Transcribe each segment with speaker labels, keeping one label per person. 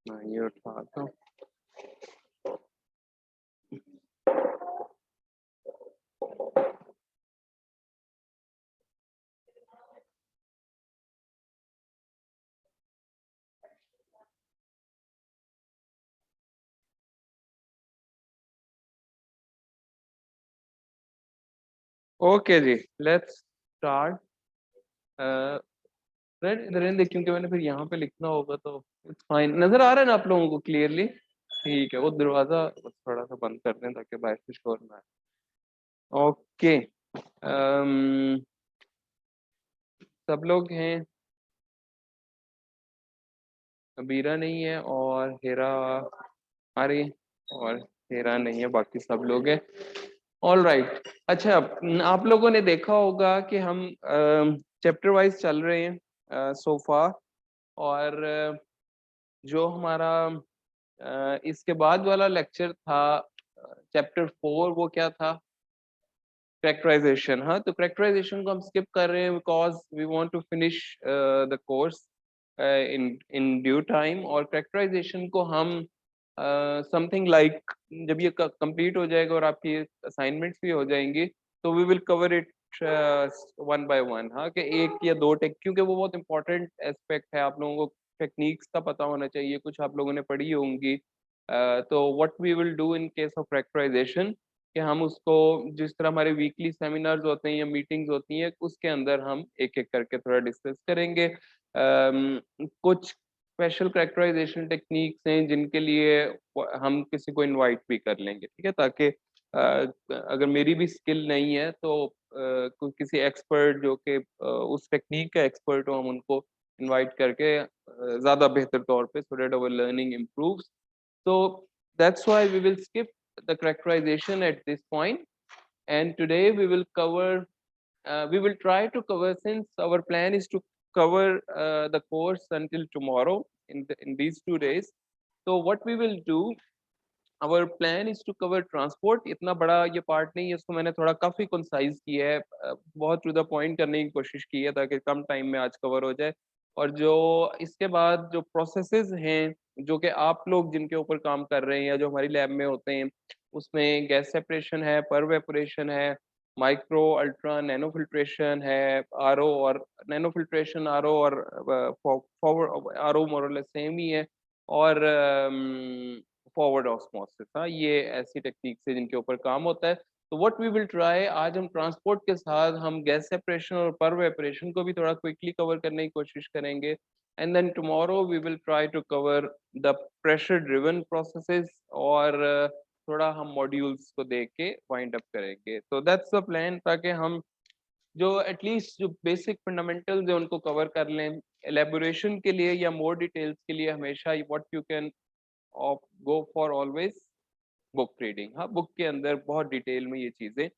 Speaker 1: हाँ, ये उठा दो। ओके जी, लेट्स स्टार्ट। रहने दे, क्योंकि मैंने फिर यहाँ पे लिखना होगा तो इट्स फाइन। नजर आ रहा है ना आप लोगों को क्लियरली? ठीक है, वो दरवाजा बस थोड़ा सा बंद कर दें ताकि बाहर से शोर ना आए। ओके, सब लोग हैं? अबीरा नहीं है और हेरा आ रही है, और हेरा नहीं है, बाकी सब लोग हैं। All right. अच्छा, आप लोगों ने देखा होगा कि हम चैप्टर वाइज चल रहे हैं सोफा, और जो हमारा इसके बाद वाला लेक्चर था चैप्टर 4, वो क्या था? कैरेक्टराइजेशन। हाँ, तो कैरेक्टराइजेशन को हम स्किप कर रहे हैं because we want to finish the course in in due time. और कैरेक्टराइजेशन को हम समथिंग लाइक जब ये कंप्लीट हो जाएगा और आपकी असाइनमेंट्स भी हो जाएंगी, तो we will cover it one by one. हाँ, कि एक या दो टेक, क्योंकि वो बहुत इंपॉर्टेंट एस्पेक्ट है। आप लोगों को टेक्निक्स का पता होना चाहिए, कुछ आप लोगों ने पढ़ी होंगी। तो what we will do in case of factorisation, कि हम उसको जिस तरह हमारे वीकली सेमिनार्स होते हैं या मीटिंग्स होती हैं, उसके अंदर हम एक एक करके थोड़ा डिस्कस करेंगे। कुछ स्पेशल कैरेक्टराइजेशन टेक्निक्स हैं जिनके लिए हम किसी को इनवाइट भी कर लेंगे, ठीक है, ताकि अगर मेरी भी स्किल नहीं है तो किसी एक्सपर्ट जो कि उस टेक्निक का एक्सपर्ट हो, हम उनको इनवाइट करके ज़्यादा बेहतर तौर पे, so that our learning improves. So that's why we will skip the characterization at this point, and today we will cover, we will try to cover, since our plan is to cover the course until tomorrow in these 2 days. So what we will do, our plan is to cover transport. इतना बड़ा ये part नहीं है, इसको मैंने थोड़ा काफी concise किया है, बहुत टू द पॉइंट करने की कोशिश की है ताकि कम टाइम में आज कवर हो जाए। और जो इसके बाद जो प्रोसेसेस हैं, जो कि आप लोग जिनके ऊपर काम कर रहे हैं या जो हमारी लैब में होते हैं, उसमें गैस सेपरेशन है, परवेपोरेशन है, माइक्रो अल्ट्रा नैनो फिल्ट्रेशन है, आरओ और नैनो फिल्ट्रेशन, आरओ और फॉरवर्ड आरओ मोरलेस सेम ही है, और फॉरवर्ड ऑस्मोसिस। हाँ, ये ऐसी टेक्निक्स है जिनके ऊपर काम होता है। तो व्हाट वी विल ट्राई, आज हम ट्रांसपोर्ट के साथ हम गैस सेपरेशन और परवेपोरेशन को भी थोड़ा क्विकली कवर करने की कोशिश करेंगे। And then tomorrow we will try to cover the pressure driven processes, और थोड़ा हम मॉड्यूल्स को देख के वाइंड अप करेंगे। तो दैट्स द प्लान, ताकि हम जो एटलीस्ट जो बेसिक फंडामेंटल्स है उनको कवर कर लें। एलेबोरेशन के लिए या मोर डिटेल्स के लिए हमेशा what you can of go for always book reading. हाँ, बुक के अंदर बहुत डिटेल में ये चीज़ें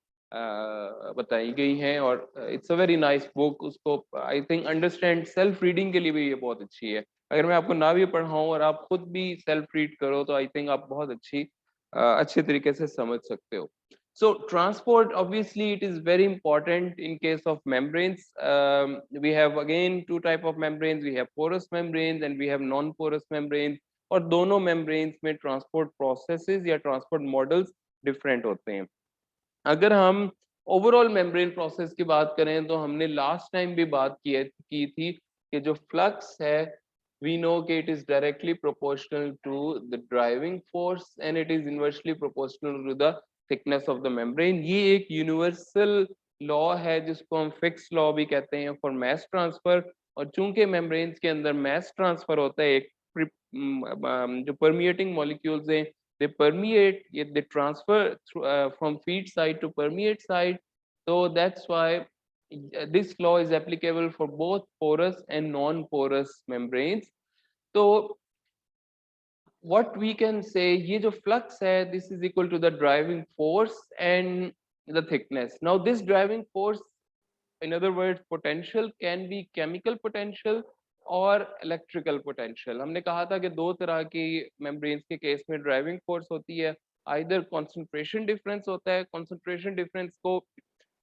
Speaker 1: बताई गई हैं, और it's a very nice book. उसको I think understand self reading के लिए भी ये बहुत अच्छी है। अगर मैं आपको ना भी पढ़ाऊँ और आप खुद भी सेल्फ रीड करो, तो आई थिंक आप बहुत अच्छे तरीके से समझ सकते हो। So transport, obviously it is very important in case of membranes. We have again two type of membranes. We have porous membranes and we have non-porous membranes. और दोनों membranes में transport processes या transport models different होते हैं। अगर हम overall membrane process की बात करें, तो हमने लास्ट टाइम भी बात की थी कि जो फ्लक्स है, वी नो कि it is directly proportional to the driving force and it is inversely proportional to the thickness of the membrane. ये एक यूनिवर्सल लॉ है जिसको हम फिक्स लॉ भी कहते हैं फॉर मास ट्रांसफर। और चूंकि मेम्ब्रेन्स के अंदर मास ट्रांसफर होता है, एक जो परमिएटिंग मॉलिक्यूल्स हैं, they permeate, they transfer through, from feed side to permeate side. So that's why this law is applicable for both porous and non-porous membranes. So what we can say, ये जो flux है, this is equal to the driving force and the thickness. Now this driving force, in other words potential, can be chemical potential और electrical potential. हमने कहा था कि दो तरह की मेम्ब्रेन्स के केस में ड्राइविंग फोर्स होती है, आइदर कंसंट्रेशन डिफरेंस होता है, कंसंट्रेशन डिफरेंस को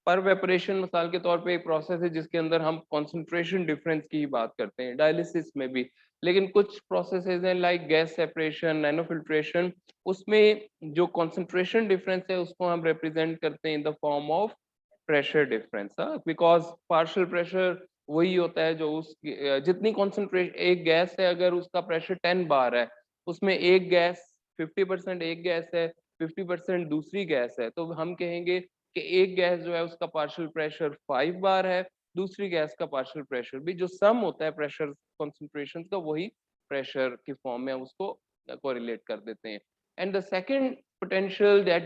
Speaker 1: परवेपरेशन मिसाल के तौर पे एक प्रोसेस है जिसके अंदर हम कंसंट्रेशन डिफरेंस की ही बात करते हैं, डायलिसिस में भी। लेकिन कुछ प्रोसेसेस हैं लाइक गैस सेपरेशन, नैनोफिल्ट्रेशन, उसमें जो कंसंट्रेशन डिफरेंस है उसको हम रिप्रेजेंट करते हैं in the form of pressure difference, because partial pressure वही होता है जो उस जितनी कॉन्सेंट्रेशन, एक गैस है अगर उसका प्रेशर 10 बार है, उसमें एक गैस 50% एक गैस है, 50% दूसरी गैस है, तो हम कहेंगे कि एक गैस जो है उसका पार्शियल प्रेशर 5 बार है, दूसरी गैस का पार्शियल प्रेशर भी, जो सम होता है प्रेशर कॉन्सेंट्रेशन का, वही प्रेशर की फॉर्म में हम उसको कोरिलेट कर देते हैं। And the second potential that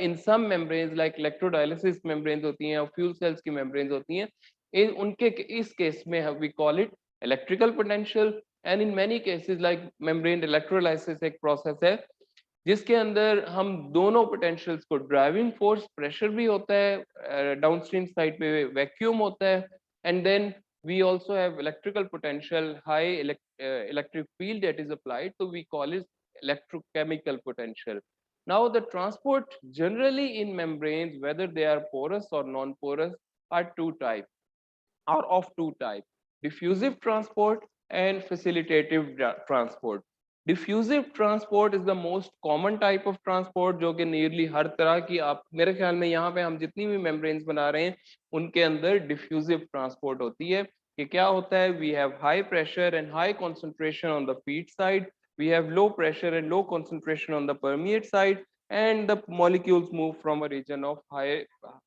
Speaker 1: in some membranes like electrodialysis membranes होती हैं और fuel cells की membranes होती हैं, इन उनके इस केस में we call it electrical potential, and in many cases like membrane electrolysis एक process है जिसके अंदर हम दोनों पोटेंशियल्स को, ड्राइविंग फोर्स प्रेशर भी होता है डाउनस्ट्रीम साइड पे, वैक्यूम होता है, and then we also have electrical potential, high electric field that is applied, so we call it electrochemical potential. Now the transport generally in membranes, whether they are porous or non-porous, are of two types: diffusive transport and facilitative transport. Diffusive transport is the most common type of transport, जो कि nearly हर तरह की, आप मेरे ख्याल में यहाँ पे हम जितनी भी membranes बना रहे हैं उनके अंदर diffusive transport होती है। कि क्या होता है, we have high pressure and high concentration on the feed side, we have low pressure and low concentration on the permeate side, and the molecules move from a region of high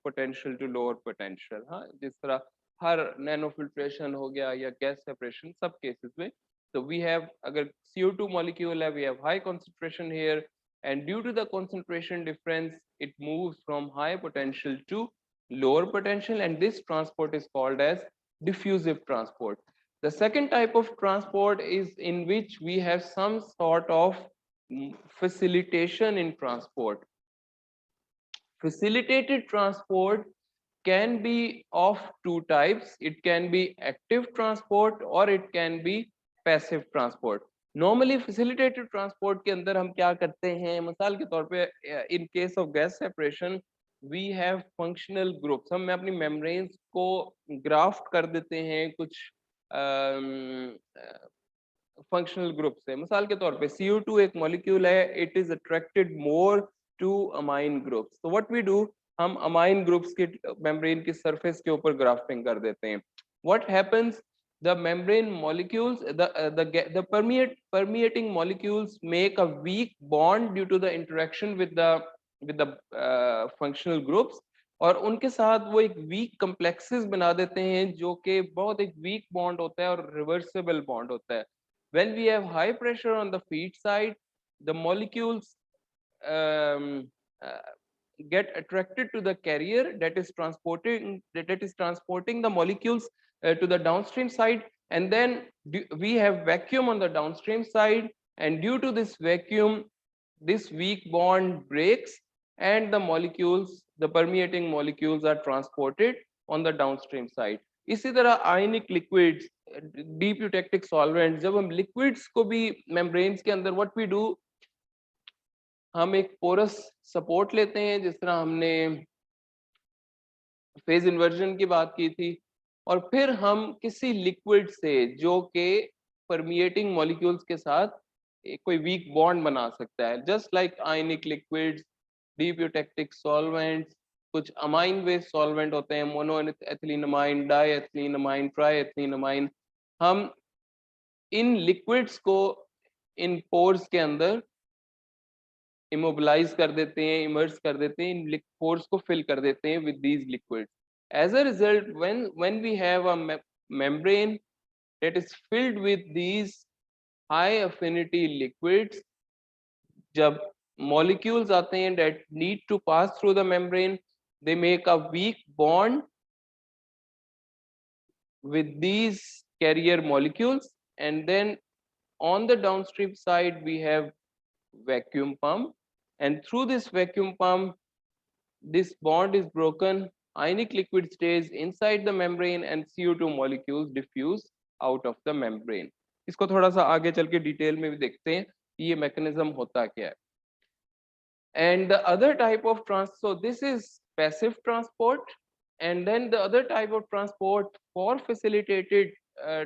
Speaker 1: potential to lower potential। हाँ, जिस तरह हर nano filtration हो गया या gas separation, सब cases में। तो we have, अगर CO2 मॉलिक्यूल है, we have high concentration here, and due to the concentration difference it moves from high potential to lower potential, and this transport is called as diffusive transport. The second type of transport is in which we have some sort of facilitation in transport. Facilitated transport can be of two types. It can be active transport or it can be passive transport. Normally facilitated transport के अंदर हम क्या करते हैं, मिसाल के तौर पे in case of gas separation we have functional groups, हम अपनी membranes को graft कर देते हैं कुछ functional group से। मिसाल के तौर पे CO2 एक molecule है, it is attracted more to amine groups, so what we do, हम अमाइन ग्रुप्स के मेम्ब्रेन की सरफेस के ऊपर ग्राफ्टिंग कर देते हैं। What happens, the membrane molecules, the permeating molecules make a weak bond due to the interaction with the functional groups, और उनके साथ वो एक वीक कम्प्लेक्सेस बना देते हैं जो कि बहुत एक वीक बॉन्ड होता है और रिवर्सिबल बॉन्ड होता है। when we have high pressure on the feed side, the molecules get attracted to the carrier that is transporting the molecules to the downstream side, and then we have vacuum on the downstream side, and due to this vacuum this weak bond breaks and the molecules, the permeating molecules, are transported on the downstream side. इसी तरह ionic liquids, deep eutectic solvents, जब हम liquids को भी membranes के अंदर, what we do, हम एक पोरस सपोर्ट लेते हैं, जिस तरह हमने फेज इन्वर्जन की बात की थी, और फिर हम किसी लिक्विड से जो कि परमिएटिंग मॉलिक्यूल्स के साथ एक कोई वीक बॉन्ड बना सकता है, जस्ट लाइक आयनिक लिक्विड्स, डीप यूटेक्टिक सॉल्वेंट्स, कुछ अमाइन बेस्ड सॉल्वेंट होते हैं, मोनो एथिलीनमाइन, डाई एथिलीनमाइन, ट्राई एथिलीनमाइन, हम इन लिक्विड्स को इन पोर्स के अंदर इमोबिलाइज कर देते हैं, इमर्स कर देते हैं, इन पोर्स को फिल कर देते हैं with these liquids. As a result, when we have a membrane that is filled with these high affinity liquids, जब molecules आते हैं that need to pass through the membrane, they make a weak bond with these carrier molecules, and then on the downstream side we have vacuum pump, and through this vacuum pump this bond is broken, ionic liquid stays inside the membrane and CO2 molecules diffuse out of the membrane. इसको थोड़ा सा आगे चल के detail में भी देखते हैं ये मैकेनिज्म होता क्या है। And the other type of so this is passive transport, and then the other type of transport for facilitated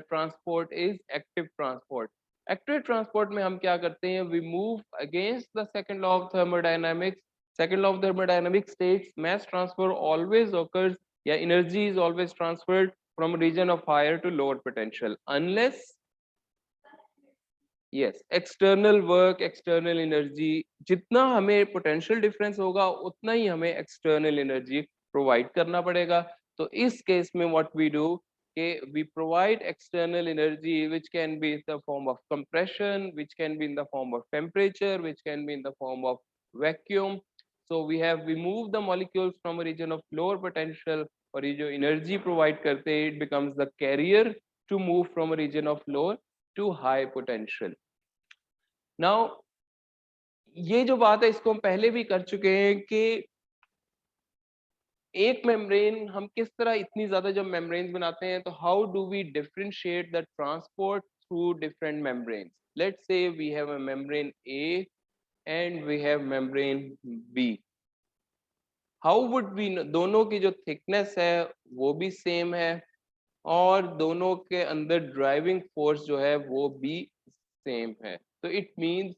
Speaker 1: transport is active transport. Active transport में हम क्या करते हैं, we move against the second law of thermodynamics. Second law of thermodynamics states mass transfer always occurs, या energy is always transferred from a region of higher to lower potential unless yes external work, external energy, जितना हमें potential difference होगा उतना ही हमें external energy provide करना पड़ेगा. तो इस केस में what we do कि we provide external energy which can be in the form of compression, which can be in the form of temperature, which can be in the form of vacuum. So we move the molecules from a region of lower potential, और ये जो energy provide करते हैं it becomes the carrier to move from a region of lower to high potential. Now ये जो बात है इसको हम पहले भी कर चुके हैं कि एक मेम्ब्रेन हम किस तरह इतनी ज्यादा जब मेम्ब्रेन्स बनाते हैं तो how do we differentiate the transport through different membranes. Let's say we have a membrane A and we have membrane B. How would we, दोनों की जो थिकनेस है वो भी सेम है और दोनों के अंदर ड्राइविंग फोर्स जो है वो भी सेम है. तो इट मींस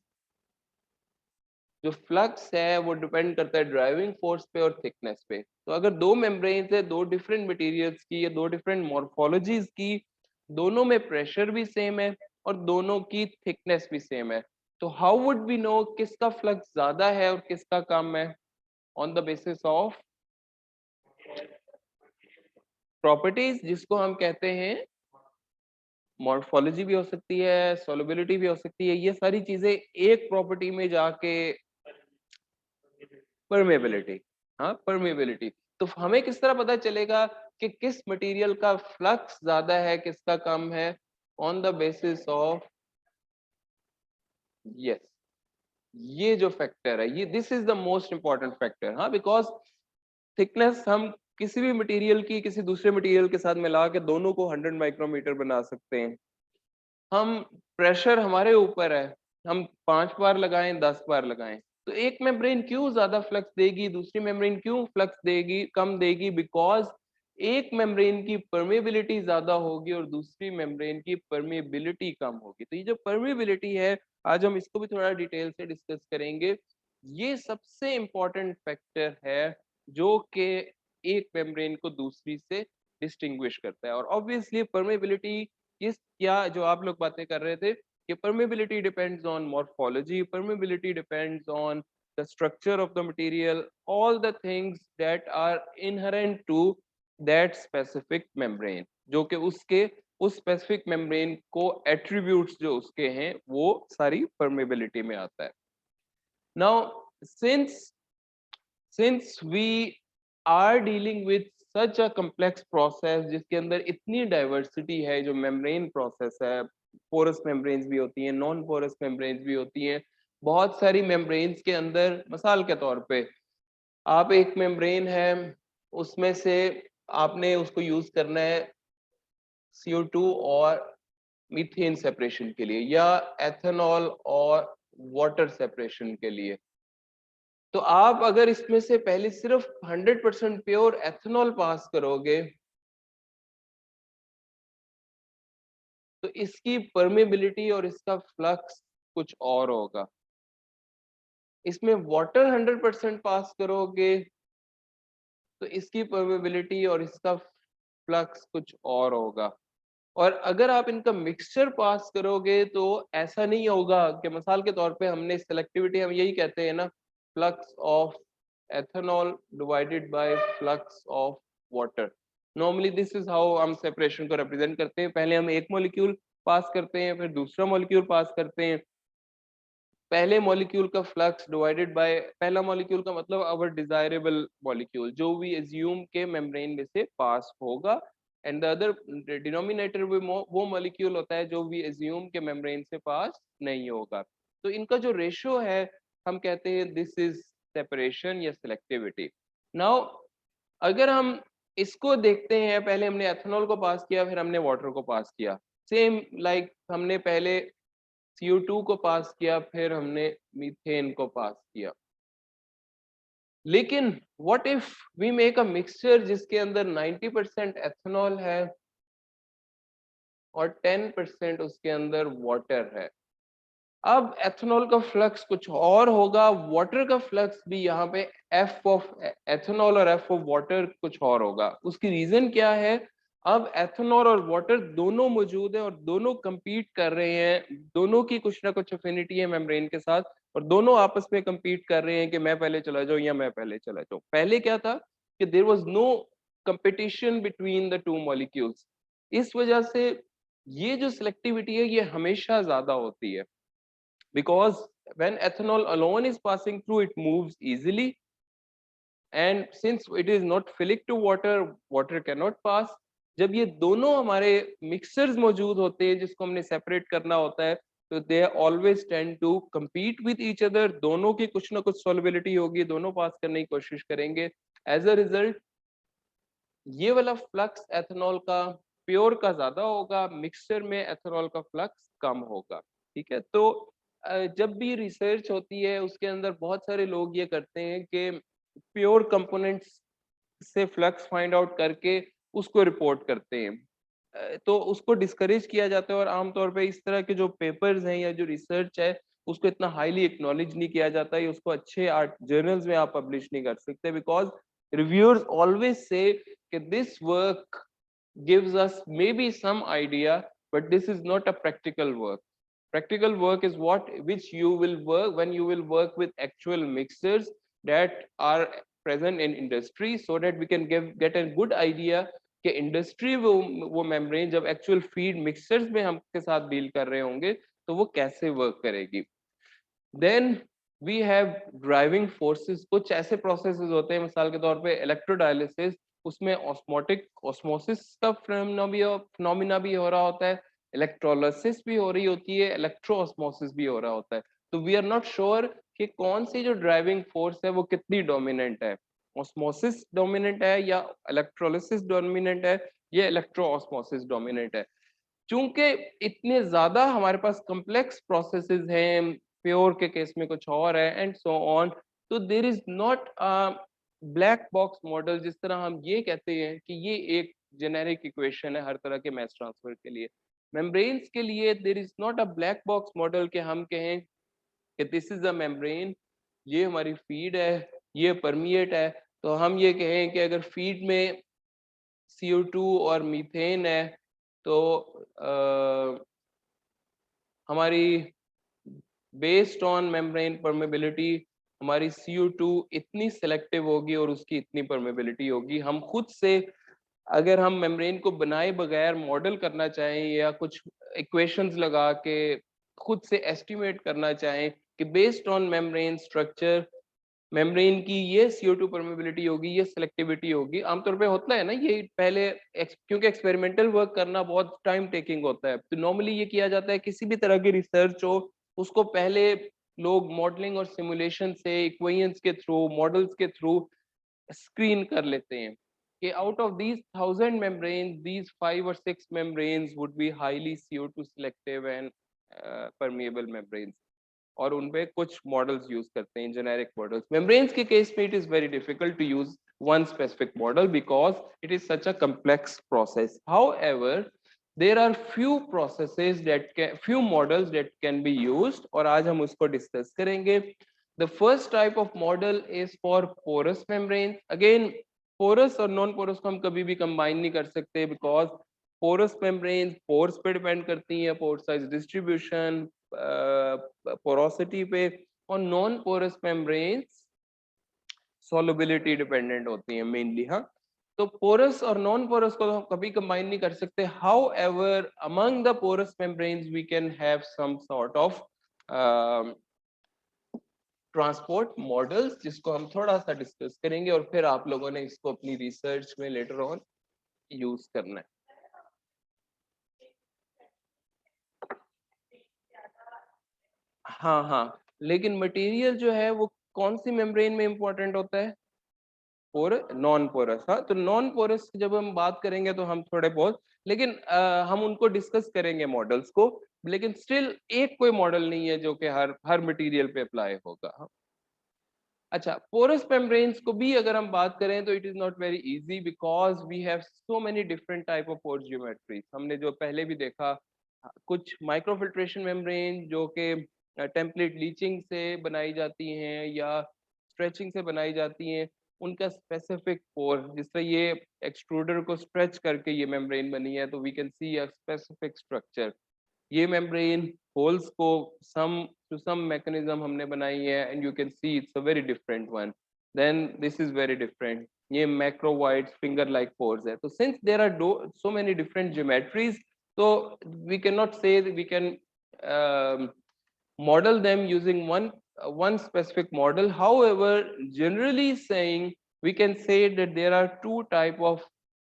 Speaker 1: जो फ्लक्स है वो डिपेंड करता है ड्राइविंग फोर्स पे और थिकनेस पे. तो अगर दो मेम्ब्रेन्स है, दो डिफरेंट मटेरियल्स की या दो डिफरेंट मॉर्फोलॉजीज की, दोनों में प्रेशर भी सेम है और दोनों की थिकनेस भी सेम है, तो हाउ वुड वी नो किसका फ्लक्स ज्यादा है और किसका कम है? On the basis of properties जिसको हम कहते हैं मॉर्फोलॉजी भी हो सकती है, सोलबिलिटी भी हो सकती है. ये सारी चीजें एक प्रॉपर्टी में जाके परमेबिलिटी, हाँ परमेबिलिटी. तो हमें किस तरह पता चलेगा कि किस मटेरियल का फ्लक्स ज्यादा है किसका कम है? On the basis of yes, ये जो फैक्टर है ये this is the most important factor. हाँ, बिकॉज थिकनेस हम किसी भी मटेरियल की किसी दूसरे मटेरियल के साथ मिला के दोनों को 100 माइक्रोमीटर बना सकते हैं. हम प्रेशर हमारे ऊपर है, हम 5 बार लगाएं 10 बार लगाएं, तो एक मेम्ब्रेन क्यों ज्यादा फ्लक्स देगी, दूसरी मेम्ब्रेन क्यों फ्लक्स देगी कम देगी? बिकॉज एक मेम्ब्रेन की परमेबिलिटी ज्यादा होगी और दूसरी मेम्ब्रेन की परमेबिलिटी कम होगी. तो ये जो परमेबिलिटी है आज हम इसको भी थोड़ा डिटेल से डिस्कस करेंगे. ये सबसे इंपॉर्टेंट फैक्टर है जो कि एक मेम्ब्रेन को दूसरी से डिस्टिंग्विश करता है. और ऑब्वियसली परमेबिलिटी किस, क्या जो आप लोग बातें कर रहे थे कि permeability depends on morphology, permeability depends on the structure of the material, all the things that are inherent to that specific membrane, जो कि उसके उस specific membrane को attributes जो उसके हैं वो सारी permeability में आता है. Now since we are dealing with such a complex process जिसके अंदर इतनी डाइवर्सिटी है, जो मेम्ब्रेन प्रोसेस है, पोरस मेम्ब्रेन्स भी होती हैं, नॉन पोरस मेम्ब्रेन्स भी होती हैं, बहुत सारी मेम्ब्रेन्स के अंदर मिसाल के तौर पे आप एक मेम्ब्रेन है उसमें से आपने उसको यूज करना है CO2 और मीथेन सेपरेशन के लिए या एथेनॉल और वाटर सेपरेशन के लिए. तो आप अगर इसमें से पहले सिर्फ 100% प्योर एथेनॉल पास करोगे तो इसकी परमेबिलिटी और इसका फ्लक्स कुछ और होगा. इसमें वाटर 100% पास करोगे तो इसकी परमेबिलिटी और इसका फ्लक्स कुछ और होगा. और अगर आप इनका मिक्सचर पास करोगे तो ऐसा नहीं होगा कि मिसाल के तौर पे हमने सेलेक्टिविटी, हम यही कहते हैं ना, flux of ethanol divided by flux of water. Normally this is how हम सेपरेशन को रिप्रेजेंट करते हैं. पहले हम एक मॉलिक्यूल पास करते हैं, फिर दूसरा मॉलिक्यूल पास करते हैं. पहले मॉलिक्यूल का फ्लक्स डिवाइडेड बाय, पहला मॉलिक्यूल का मतलब अवर डिजायरेबल मॉलिक्यूल जो वी एज्यूम के मेम्ब्रेन में से पास होगा, एंड द अदर डिनोमिनेटर वो मॉलिक्यूल होता है जो वी एज्यूम के मेम्ब्रेन से पास नहीं होगा. तो इनका जो रेशियो है हम कहते हैं दिस इज सेपरेशन या सिलेक्टिविटी. नाउ अगर हम इसको देखते हैं, पहले हमने एथेनॉल को पास किया फिर हमने वाटर को पास किया, सेम लाइक हमने पहले CO2 को पास किया फिर हमने मीथेन को पास किया. लेकिन what if we make a mixture जिसके अंदर 90% एथेनॉल है और 10% उसके अंदर वाटर है। अब एथेनॉल का फ्लक्स कुछ और होगा, वाटर का फ्लक्स भी यहाँ पे एफ ऑफ एथेनॉल और एफ ऑफ वाटर कुछ और होगा। उसकी रीजन क्या है? अब एथेनॉल और वाटर दोनों मौजूद है और दोनों compete कर रहे हैं, दोनों की कुछ ना कुछ अफिनिटी है मेम्ब्रेन के साथ, और दोनों आपस में compete कर रहे हैं कि मैं पहले चला जाऊं या मैं पहले चला जाऊं। पहले क्या था कि there was no competition between the two molecules. इस वजह से ये जो सिलेक्टिविटी है ये हमेशा ज्यादा होती है, because when ethanol alone is passing through it moves easily, and since it is not philic to water, water cannot pass। जब ये दोनों हमारे मिक्सर्स मौजूद होते हैं जिसको हमने सेपरेट करना होता है, तो they always tend to compete with each other, दोनों की कुछ ना कुछ solubility होगी, दोनों पास करने की कोशिश करेंगे। एज अ रिजल्ट ये वाला फ्लक्स एथेनॉल का प्योर का ज्यादा होगा, मिक्सचर में एथेनॉल का फ्लक्स कम होगा। ठीक है, तो जब भी रिसर्च होती है उसके अंदर बहुत सारे लोग ये करते हैं कि प्योर कंपोनेंट्स से फ्लक्स फाइंड आउट करके उसको रिपोर्ट करते हैं। तो उसको डिस्करेज किया जाता है, और आमतौर पे इस तरह के जो पेपर्स हैं या जो रिसर्च है उसको इतना हाईली एक्नॉलेज नहीं किया जाता है, उसको अच्छे आर्ट जर्नल्स में आप पब्लिश नहीं कर सकते, बिकॉज रिव्यूअर्स ऑलवेज से कि this work gives us maybe some idea, but this is not a practical work. Practical work is what which you will work when you will work with actual mixers that are present in industry, so that we can get a good idea कि industry वो membrane जब actual feed mixers में हम के साथ deal कर रहे होंगे तो वो कैसे वर्क करेगी। Then we have driving forces. कुछ ऐसे प्रोसेसेस होते हैं, मिसाल के तौर पे इलेक्ट्रोडायलिसिस, उसमें ऑस्मोटिक ऑस्मोसिस का फिनोमिना भी हो रहा होता है, इलेक्ट्रोलिसिस भी हो रही होती है, इलेक्ट्रो ऑस्मोसिस भी हो रहा होता है। तो वी आर नॉट श्योर कि कौन सी जो ड्राइविंग फोर्स है वो कितनी डोमिनेंट है, ऑस्मोसिस डोमिनेंट है या इलेक्ट्रोलिसिस डोमिनेंट है या इलेक्ट्रो ऑस्मोसिस डोमिनेंट है। चूंकि इतने ज्यादा हमारे पास कॉम्प्लेक्स प्रोसेसेस हैं, प्योर के केस में कुछ और है एंड सो ऑन, तो there is not black box model जिस तरह हम ये कहते हैं कि ये एक जेनेरिक इक्वेशन है हर तरह के मैस ट्रांसफर के लिए। मेम्ब्रेन्स के लिए there is not a black box model कि हम कहें कि दिस इज अ मेम्ब्रेन, ये हमारी फीड है, ये परमिएट है, तो हम ये कहें कि अगर फीड में CO2 और मीथेन है तो हमारी बेस्ड ऑन मेम्ब्रेन परमेबिलिटी हमारी CO2 इतनी सेलेक्टिव होगी और उसकी इतनी परमेबिलिटी होगी। हम खुद से अगर हम मेम्ब्रेन को बनाए बगैर मॉडल करना चाहें या कुछ इक्वेशंस लगा के खुद से एस्टिमेट करना चाहें कि based on membrane structure membrane की ये CO2 परमेबिलिटी होगी, ये सिलेक्टिविटी होगी। आमतौर पे होता है ना ये पहले क्योंकि एक्सपेरिमेंटल वर्क करना बहुत टाइम टेकिंग होता है, तो नॉर्मली ये किया जाता है किसी भी तरह की रिसर्च हो उसको पहले लोग मॉडलिंग और सिमुलेशन से इक्वेशंस के थ्रू मॉडल्स के थ्रू स्क्रीन कर लेते हैं कि out of these 1000 membranes these 5 or 6 membranes would be highly CO2 selective and permeable membranes, और उनपे कुछ मॉडल्स यूज करते हैं जेनेरिक मॉडल्स। मेम्ब्रेन्स के केस में it is very difficult to use one specific model because it is such a complex process. However, there are few processes that can, few models that can be used, और आज हम उसको discuss करेंगे। The first type of model is for porous membranes. Again, porous और non porous को हम कभी भी combine नहीं कर सकते because porous membranes pores पे depend करती हैं, pore size distribution, पोरोसिटी पे, और non porous membranes solubility dependent होती हैं मेनली। हाँ, तो पोरस और नॉन पोरस को हम कभी कंबाइन नहीं कर सकते। However among the porous membranes we can have some sort of transport models जिसको हम थोड़ा सा डिस्कस करेंगे और फिर आप लोगों ने इसको अपनी रिसर्च में लेटर ऑन यूज करना है। हाँ हाँ, लेकिन मटेरियल जो है वो कौन सी मेम्ब्रेन में इंपॉर्टेंट होता है? पोर नॉन पोरस। हाँ, तो नॉन पोरस जब हम बात करेंगे तो हम थोड़े बहुत, लेकिन हम उनको डिस्कस करेंगे मॉडल्स को, लेकिन स्टिल एक कोई मॉडल नहीं है जो कि हर हर मटेरियल पे अप्लाई होगा। अच्छा, पोरस मेम्ब्रेन्स को भी अगर हम बात करें तो it is not very easy because we have so many different type of pore geometries. हमने जो पहले भी देखा, कुछ माइक्रोफिल्ट्रेशन मेम्ब्रेन जो कि टेम्पलेट लीचिंग से बनाई जाती हैं या स्ट्रेचिंग से बनाई जाती हैं, उनका स्पेसिफिक पोर, जिस तरह ये एक्सट्रूडर को स्ट्रेच करके ये मेम्ब्रेन बनी है तो we can see a specific structure. ये मेम्ब्रेन होल्स को सम टू सम मैकेनिज्म हमने बनाई है and you can see it's a very different one, then this is very different. ये मैक्रोवाइड फिंगर लाइक पोर्स है। तो since there are so many different geometries, so we cannot say that we can model them using one specific model. However, generally saying, we can say that there are two type of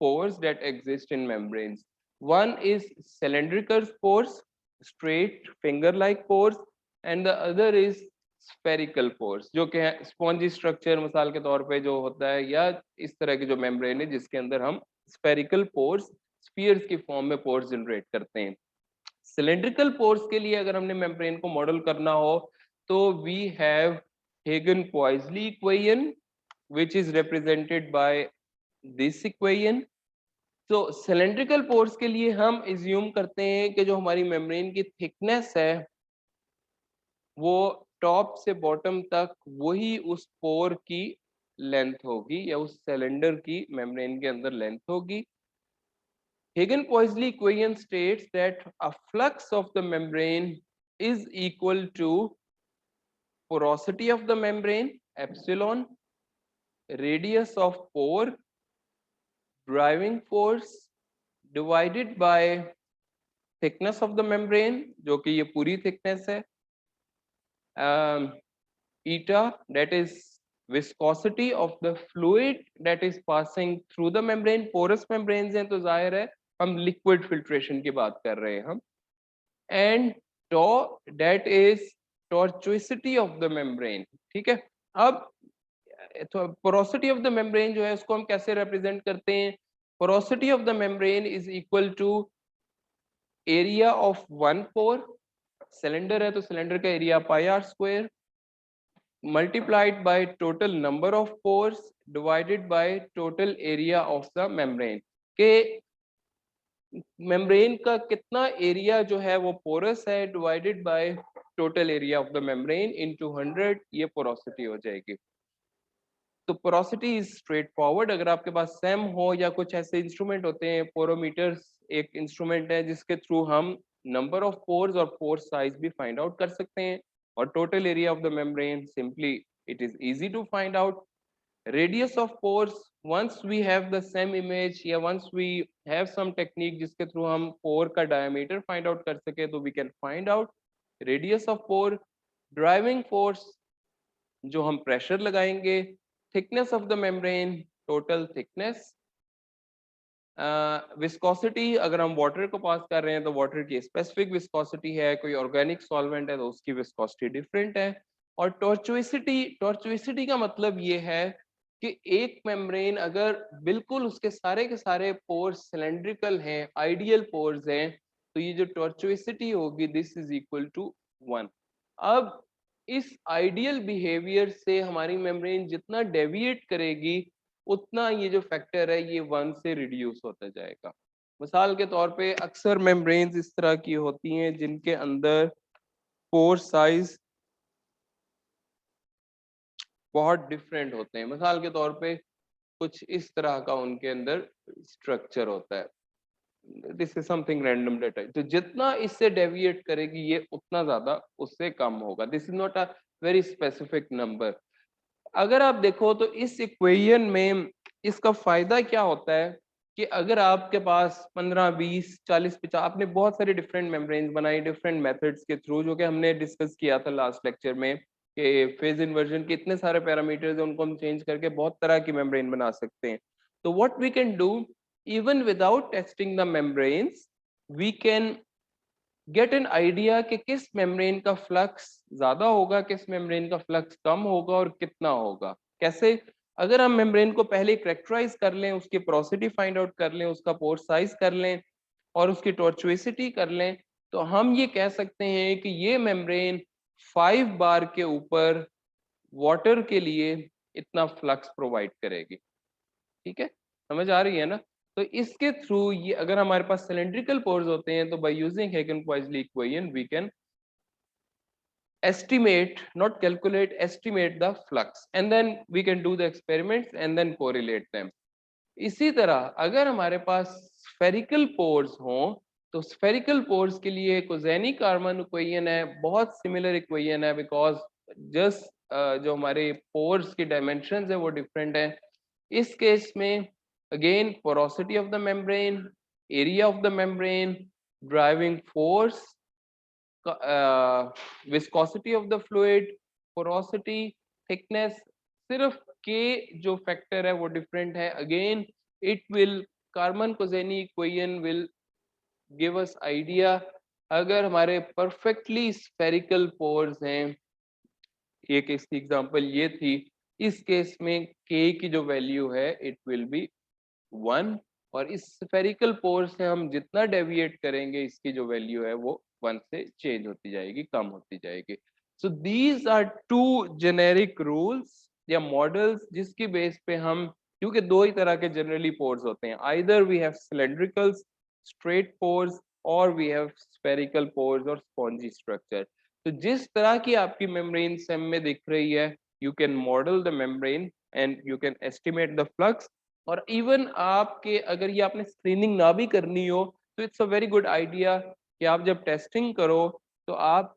Speaker 1: pores that exist in membranes. One is cylindrical pores, straight finger like pores, and the other is spherical pores, जो कि spongy structure मिसाल के तौर पे जो होता है, या इस तरह के जो मेम्ब्रेन है जिसके अंदर हम स्फेरिकल पोर्स, स्फीयर्स की फॉर्म में पोर्स जनरेट करते हैं। सिलेंड्रिकल पोर्स के लिए अगर हमने मेम्ब्रेन को मॉडल करना हो तो we have Hagen Poiseuille equation which is represented by this equation. तो सिलेंड्रिकल पोर्स के लिए हम एज्यूम करते हैं कि जो हमारी मेम्ब्रेन की थिकनेस है वो टॉप से बॉटम तक वही उस पोर की लेंथ होगी या उस सिलेंडर की मेम्ब्रेन के अंदर लेंथ होगी। Hagen-Poiseuille equation states that a flux of the membrane is equal to porosity of the membrane epsilon, radius of pore, driving force divided by thickness of the membrane, जो कि ये पूरी thickness है, eta, that is viscosity of the fluid that is passing through the membrane. porous membranes हैं तो जाहिर है हम लिक्विड फिल्ट्रेशन की बात कर रहे हैं हम, and tau that is tortuosity of the membrane. ठीक है, अब पोरोसिटी ऑफ द मेम्ब्रेन जो है उसको हम कैसे रिप्रेजेंट करते हैं? Porosity of the membrane is equal to area of one pore, cylinder है तो सिलेंडर का area pi r square, multiplied by total number of pores divided by total area of the membrane। के membrane का कितना area जो है वो porous है divided by total area of the membrane into 100, ये पोरोसिटी हो जाएगी। तो पोरोसिटी इज स्ट्रेट फॉरवर्ड। अगर आपके पास सेम हो या कुछ ऐसे इंस्ट्रूमेंट होते हैं, पोरोमीटर्स एक इंस्ट्रूमेंट है जिसके थ्रू हम नंबर ऑफ पोर्स और पोर साइज भी फाइंड आउट कर सकते हैं, और total area of the membrane simply it is easy to find out. radius of pores, once we have the same image या once we have some technique जिसके through हम pore का diameter find out कर सके तो we can find out radius of pore, driving force जो हम pressure लगाएंगे, thickness of the membrane, total thickness, viscosity अगर हम वाटर को पास कर रहे हैं तो वाटर की स्पेसिफिक विस्कोसिटी है, कोई ऑर्गेनिक सॉल्वेंट है तो उसकी विस्कोसिटी डिफरेंट है। और टॉर्चुइसिटी, टॉर्चुइसिटी का मतलब ये है कि एक मेम्ब्रेन अगर बिल्कुल उसके सारे के सारे पोर्स सिलेंड्रिकल हैं, आइडियल पोर्स हैं, तो ये जो टॉर्चुइसिटी होगी दिस इज इक्वल टू 1। अब इस आइडियल बिहेवियर से हमारी मेम्ब्रेन जितना डेविएट करेगी उतना ये जो फैक्टर है ये 1 से रिड्यूस होता जाएगा। मिसाल के तौर पे अक्सर मेम्ब्रेन्स इस तरह की होती हैं जिनके अंदर पोर साइज बहुत डिफरेंट होते हैं। मिसाल के तौर पे कुछ इस तरह का उनके अंदर स्ट्रक्चर होता है, this is something random data. तो जितना इससे डेविएट करेगी ये उतना ज्यादा उससे कम होगा। This is not a very specific number. अगर आप देखो तो इस इक्वेशन में इसका फायदा क्या होता है कि अगर आपके पास 15, 20, 40, 50, आपने बहुत सारे डिफरेंट मेम्ब्रेन्स बनाई डिफरेंट मेथड्स के थ्रू, जो कि हमने डिस्कस किया था लास्ट लेक्चर में कि फेज इन्वर्जन के इतने सारे पैरामीटर्स हैं उनको हम चेंज करके बहुत तरह की मेम्ब्रेन बना सकते हैं। तो what we can do, even without testing the membranes, we can get an idea कि किस मेम्ब्रेन का फ्लक्स ज्यादा होगा, किस मेम्ब्रेन का फ्लक्स कम होगा और कितना होगा। कैसे? अगर हम मेम्ब्रेन को पहले कैरेक्टराइज कर लें, उसकी पोरोसिटी फाइंड आउट कर लें, उसका पोर साइज कर लें और उसकी टॉर्चुइसिटी कर लें, तो हम ये कह सकते हैं कि ये मेम्ब्रेन 5 बार के ऊपर वाटर के लिए इतना फ्लक्स प्रोवाइड करेगी। ठीक है, समझ आ रही है ना? तो इसके थ्रू ये अगर हमारे पास सिलेंड्रिकल पोर्स होते हैं तो by using Hagen Poiseuille equation we can estimate, not calculate, estimate the flux and then we can do the experiments and then correlate them. इसी तरह अगर हमारे पास स्फेरिकल पोर्स हों तो स्फेरिकल पोर्स के लिए कोजेनी-कार्मन इक्वेशन है, बहुत सिमिलर इक्वेशन है बिकॉज जस्ट जो हमारे पोर्स की डायमेंशंस है वो डिफरेंट है। इस केस में again porosity of the membrane, area of the membrane, driving force, viscosity of the fluid, porosity, thickness, सिर्फ के जो फैक्टर है वो डिफरेंट है। Again it will Carman Kozeny equation will give us idea. अगर हमारे परफेक्टली स्फेरिकल पोर्स हैं, एक इसकी एग्जांपल ये थी, इस केस में के की जो वैल्यू है इट विल बी 1 और इस स्फेरिकल पोर से हम जितना डेविएट करेंगे इसकी जो वैल्यू है वो 1 से चेंज होती जाएगी, कम होती जाएगी। So these are two generic rules या मॉडल्स जिसकी बेस पे हम, क्योंकि दो ही तरह के जनरली पोर्स होते हैं, either we have cylindrical straight pores और वी हैव स्फेरिकल पोर्स और स्पॉन्जी स्ट्रक्चर। तो जिस तरह की आपकी मेम्ब्रेन सेम में दिख रही है, you can model the membrane and you can estimate the flux. और इवन आपके अगर ये आपने स्क्रीनिंग ना भी करनी हो तो it's a very good idea कि आप जब टेस्टिंग करो तो आप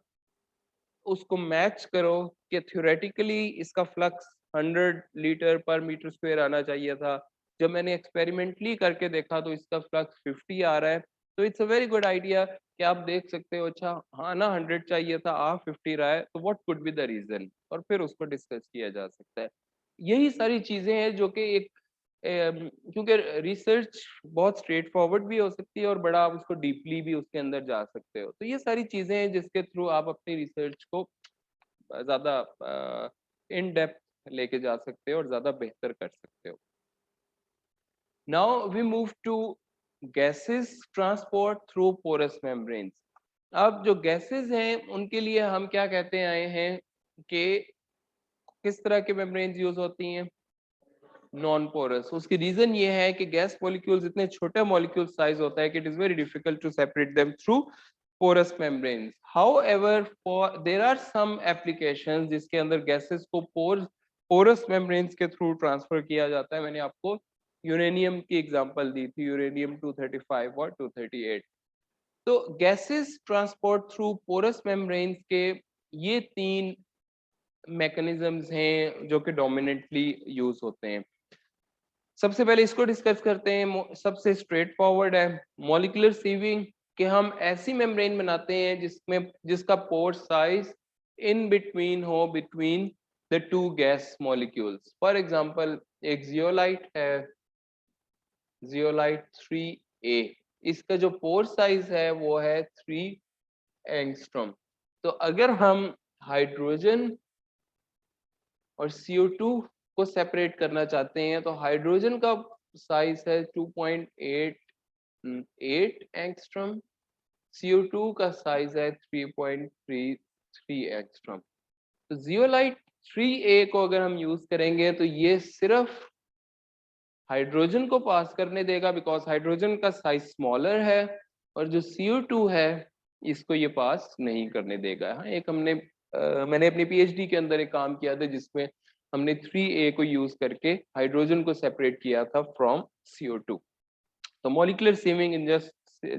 Speaker 1: उसको मैच करो कि थ्योरेटिकली इसका फ्लक्स 100 लीटर पर मीटर स्क्वायर आना चाहिए था, जब मैंने एक्सपेरिमेंटली करके देखा तो इसका फ्लक्स 50 आ रहा है। तो it's a very good idea कि आप देख सकते हो, अच्छा हाँ ना 100 चाहिए था, 50 रहा है, तो what could be the reason, और फिर उसको डिस्कस किया जा सकता है। यही सारी चीजें हैं जो कि एक क्योंकि रिसर्च बहुत स्ट्रेट फॉरवर्ड भी हो सकती है और बड़ा आप उसको डीपली भी उसके अंदर जा सकते हो। तो ये सारी चीजें हैं जिसके थ्रू आप अपनी रिसर्च को ज्यादा इन डेप्थ लेके जा सकते हो और ज्यादा बेहतर कर सकते हो। Now we move to gases transport through porous membranes. अब जो गैसेस हैं उनके लिए हम क्या कहते आए हैं कि किस तरह के मेम्ब्रेन्स यूज होती हैं, नॉन पोरस। उसकी रीजन ये है कि गैस मॉलिक्यूल्स इतने छोटे मॉलिक्यूल साइज होता है कि it is very difficult to separate them through porous membranes. However, there are some applications जिसके अंदर गैसेस को porous membranes के थ्रू ट्रांसफर किया जाता है। मैंने आपको यूरेनियम की एग्जांपल दी थी, यूरेनियम 235 और 238। तो gases transport through porous membranes के ये तीन मैकेनिज्म्स हैं जो कि डोमिनेंटली यूज होते हैं। सबसे पहले इसको डिस्कस करते हैं, सबसे स्ट्रेट फॉरवर्ड है मॉलिक्यूलर सीविंग, कि हम ऐसी मेम्ब्रेन बनाते हैं जिसका पोर साइज इन बिटवीन हो between the to gas molecules. For example एक जियोलाइट है, जियोलाइट 3A, इसका जो पोर साइज है वो है 3 एंगस्ट्रॉम। तो अगर हम हाइड्रोजन और CO2 को सेपरेट करना चाहते हैं तो हाइड्रोजन का साइज है 2.88 एंगस्ट्रॉम, CO2 का साइज है 3.33 एंगस्ट्रॉम। तो जियोलाइट 3A को अगर हम यूज करेंगे तो ये सिर्फ हाइड्रोजन को पास करने देगा बिकॉज हाइड्रोजन का साइज स्मॉलर है, और जो CO2 है इसको ये पास नहीं करने देगा। हाँ, एक मैंने अपनी PhD के अंदर एक काम किया था जिसमें हमने 3A को यूज करके हाइड्रोजन को सेपरेट किया था फ्रॉम CO2। तो molecular sieving in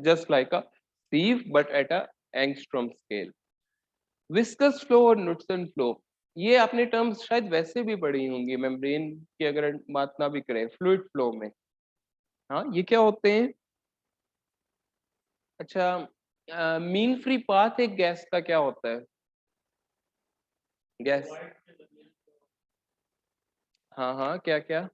Speaker 1: just like a sieve but at a angstrom scale. Viscous flow और नुटसन फ्लो, ये आपने टर्म्स शायद वैसे भी पढ़ी होंगी मेम्ब्रेन की अगर बात ना भी करें, फ्लूइड फ्लो में। हाँ, ये क्या होते हैं? अच्छा, मीन फ्री पाथ एक गैस का क्या होता है? गैस, हाँ हाँ, क्या क्या?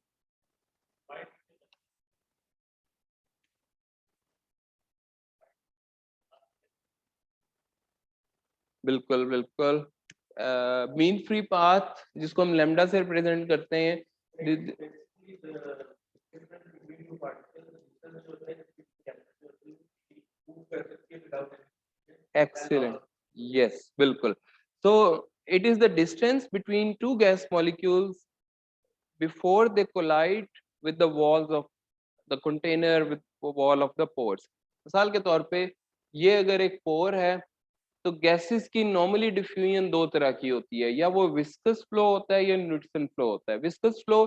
Speaker 1: बिल्कुल बिल्कुल, मीन फ्री पाथ जिसको हम लेमडा से रिप्रेजेंट करते हैं। एक्सीलेंट, यस बिल्कुल। तो It is the distance between two gas molecules before they collide with the walls of the container, with the wall of the pores. मिसाल के तौर पे ये अगर एक पोर है तो गैसेस की नॉर्मली डिफ्यूजन दो तरह की होती है, या वो विस्कस फ्लो होता है या न्यूटन फ्लो होता है। विस्कस फ्लो,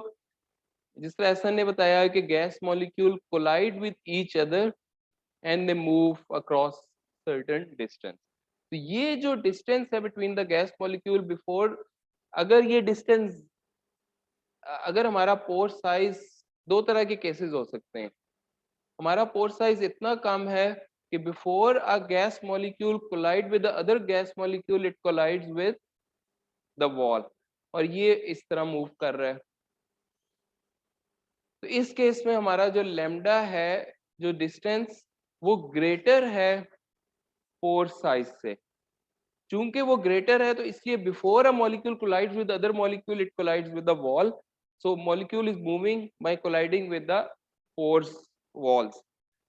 Speaker 1: जिस तरह ऐसा ने बताया कि gas molecule collide with each other and they move across certain distance. तो ये जो डिस्टेंस है between the gas molecule before, अगर ये डिस्टेंस, अगर हमारा पोर साइज, दो तरह के केसेस हो सकते हैं। हमारा पोर साइज इतना कम है कि before a gas molecule collide with the other gas molecule it collides with the wall, और ये इस तरह मूव कर रहा है। तो इस केस में हमारा जो लैम्डा है, जो डिस्टेंस, वो ग्रेटर है पोर साइज से। चूंकि वो ग्रेटर है तो इसलिए before a molecule collides with other molecule it collides with the wall, so molecule is moving by colliding with the pores walls.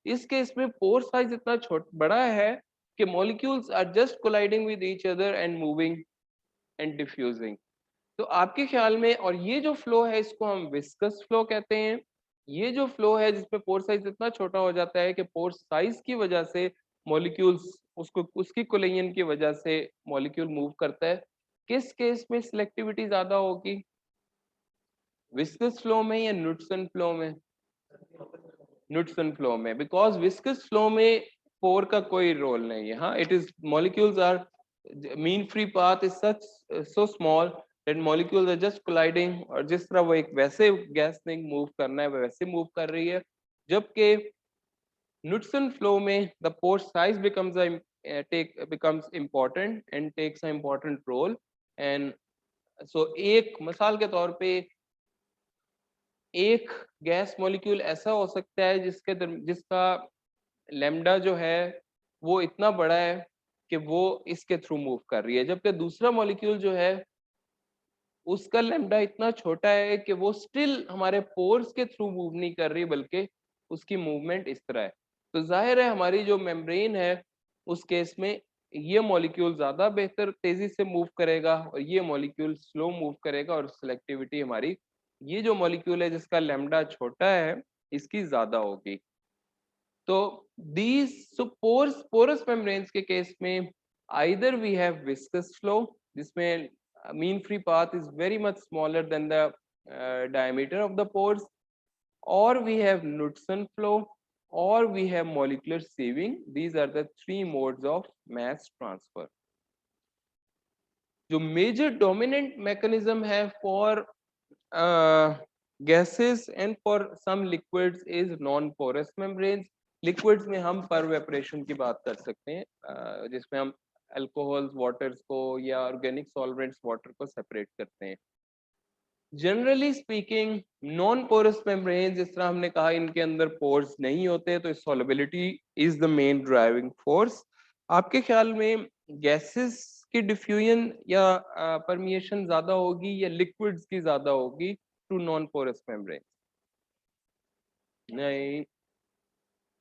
Speaker 1: इस केस में पोर साइज इतना बड़ा है कि molecules are just colliding with each other and moving and diffusing. तो आपके ख्याल में, और ये जो फ्लो है इसको हम विस्कस फ्लो कहते हैं। ये जो फ्लो है जिसमें पोर साइज इतना छोटा हो जाता है कि पोर साइज की वजह से मॉलिक्यूल्स, उसको उसकी कोलिजन की वजह से मॉलिक्यूल मूव करता है। किस केस में सिलेक्टिविटी ज्यादा होगी, विस्कस फ्लो में या न्यूटन फ्लो में? न्यूटन फ्लो में, बिकॉज विस्कस फ्लो में पोर का कोई रोल नहीं है। हाँ, it is molecules are, mean free path is such so small that molecules are just colliding, और जिस तरह वो एक वैसे गैस ने मूव करना है वो वैसे मूव कर रही है। जबकि न्यूटन फ्लो में the pore size becomes important and takes an important role, and so एक मिसाल के तौर पे एक गैस मॉलिक्यूल ऐसा हो सकता है जिसका लैम्डा जो है वो इतना बड़ा है कि वो इसके थ्रू मूव कर रही है, जबकि दूसरा मॉलिक्यूल जो है उसका लैम्डा इतना छोटा है कि वो स्टिल हमारे पोर्स के थ्रू मूव नहीं कर रही, बल्कि उसकी मूवमेंट इस तरह है। तो जाहिर है हमारी जो मेम्ब्रेन है उस केस में ये मॉलिक्यूल ज्यादा बेहतर तेजी से मूव करेगा और ये मॉलिक्यूल स्लो मूव करेगा, और सिलेक्टिविटी हमारी ये जो मॉलिक्यूल है जिसका लैम्डा छोटा है इसकी ज्यादा होगी। तो these so porous membranes के केस में either we have viscous flow जिसमें mean free path is very much smaller than the diameter of the pores, or we have Knudsen flow, or we have molecular sieving. These are the three modes of mass transfer. जो major dominant mechanism है for gases and for some liquids is non-porous membranes. Liquids में हम परवेपरेशन की बात कर सकते हैं, जिसमें हम अल्कोहल्स वाटर्स को या ऑर्गेनिक सॉल्वेंट्स वाटर को सेपरेट करते हैं। Generally speaking non porous membrane, जिस तरह हमने कहा इनके अंदर पोर्स नहीं होते, तो solubility is the main driving force. आपके ख्याल में गैसेस की डिफ्यूजन या परमिएशन ज्यादा होगी या लिक्विड्स की ज्यादा होगी टू नॉन पोरस मेम्ब्रेन? नहीं,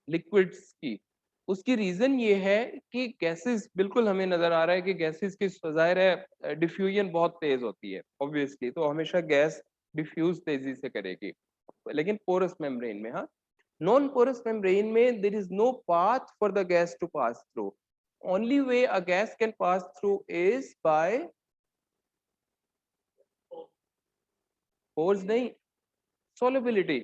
Speaker 1: लिक्विड्स की। उसकी रीजन ये है कि गैसेस, बिल्कुल हमें नजर आ रहा है कि गैसेस की जाहिर है डिफ्यूजन बहुत तेज होती है ऑब्वियसली, तो हमेशा गैस डिफ्यूज तेजी से करेगी, लेकिन पोरस मेम्ब्रेन में, हाँ, नॉन पोरस मेम्ब्रेन में there is no path for the gas to pass through. Only way a gas can pass through is by pores, नहीं, सॉलिबिलिटी।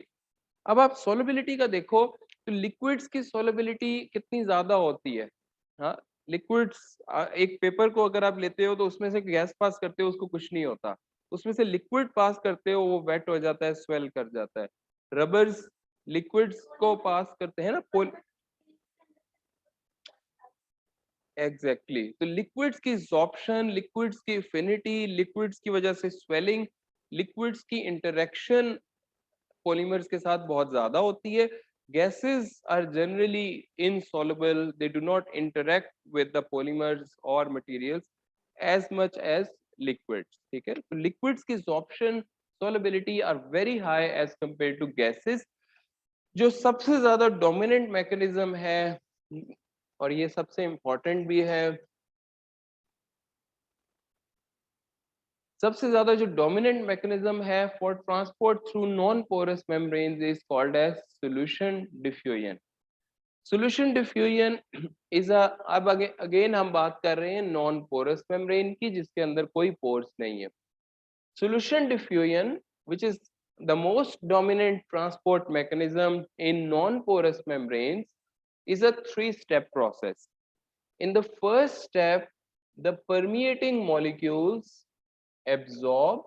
Speaker 1: अब आप सॉलिबिलिटी का देखो तो लिक्विड्स की सॉलिबिलिटी कितनी ज्यादा होती है। हाँ, लिक्विड्स, एक पेपर को अगर आप लेते हो तो उसमें से गैस पास करते हो उसको कुछ नहीं होता, उसमें से लिक्विड पास करते हो वो वेट हो जाता है, स्वेल कर जाता है। रबर्स लिक्विड्स को पास करते हैं ना, एग्जैक्टली तो लिक्विड्स की एब्जॉर्प्शन, लिक्विड्स की एफिनिटी, लिक्विड्स की वजह से स्वेलिंग, लिक्विड्स की इंटरेक्शन पॉलीमर्स के साथ बहुत ज्यादा होती है। gases are generally insoluble, they do not interact with the polymers or materials as much as liquids, ठीक है। तो liquids की absorption solubility are very high as compared to gases। जो सबसे ज्यादा dominant mechanism है और ये सबसे important भी है, सबसे ज्यादा जो डोमिनेंट मैकेनिज्म है for transport through non porous membranes is called as solution diffusion. Solution diffusion is अब अगेन हम बात कर रहे हैं नॉन पोरस मेम्ब्रेन की जिसके अंदर कोई पोर्स नहीं है। Solution diffusion which is the most dominant transport mechanism in non-porous membranes is a three-step process. In the first step, the permeating molecules absorb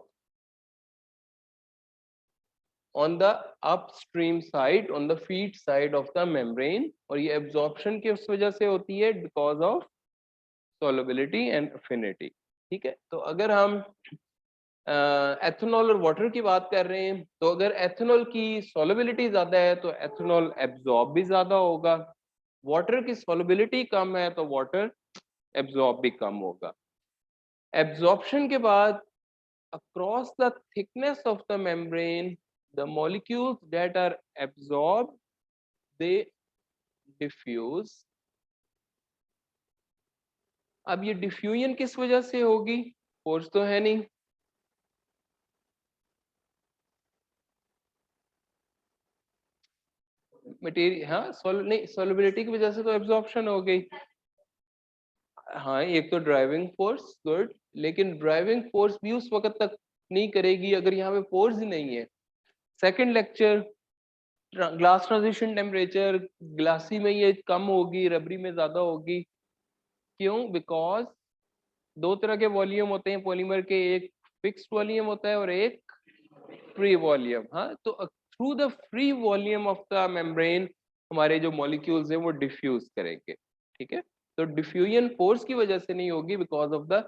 Speaker 1: on the upstream side, on the feed side of the membrane, और ये absorption किस वजह से होती है? Because of solubility and affinity. ठीक है, तो अगर हम एथेनॉल और वाटर की बात कर रहे हैं तो अगर एथेनॉल की सॉल्युबिलिटी ज्यादा है तो एथेनॉल एब्जॉर्ब भी ज्यादा होगा, वाटर की सॉल्युबिलिटी कम है तो वाटर एब्जॉर्ब भी कम होगा। एब्जॉर्प्शन के बाद across the thickness of the membrane the molecules that are absorbed they diffuse। अब ये डिफ्यूजन किस वजह से होगी? फोर्स तो है नहीं, मटेरियल, हाँ नहीं सॉल्युबिलिटी की वजह से तो एब्जॉर्प्शन हो गई। हाँ एक तो ड्राइविंग फोर्स गुड, लेकिन ड्राइविंग फोर्स भी उस वक्त तक नहीं करेगी अगर यहाँ पे फोर्स ही नहीं है। Second lecture, glass transition temperature glassy में ये कम होगी, रबरी में ज्यादा होगी। क्यों? बिकॉज दो तरह के वॉल्यूम होते हैं पॉलीमर के, एक फिक्स्ड वॉल्यूम होता है और एक फ्री वॉल्यूम। हाँ तो through the free volume of the membrane हमारे जो मॉलिक्यूल्स हैं वो डिफ्यूज करेंगे। ठीक है, तो डिफ्यूजन फोर्स की वजह से नहीं होगी, because of the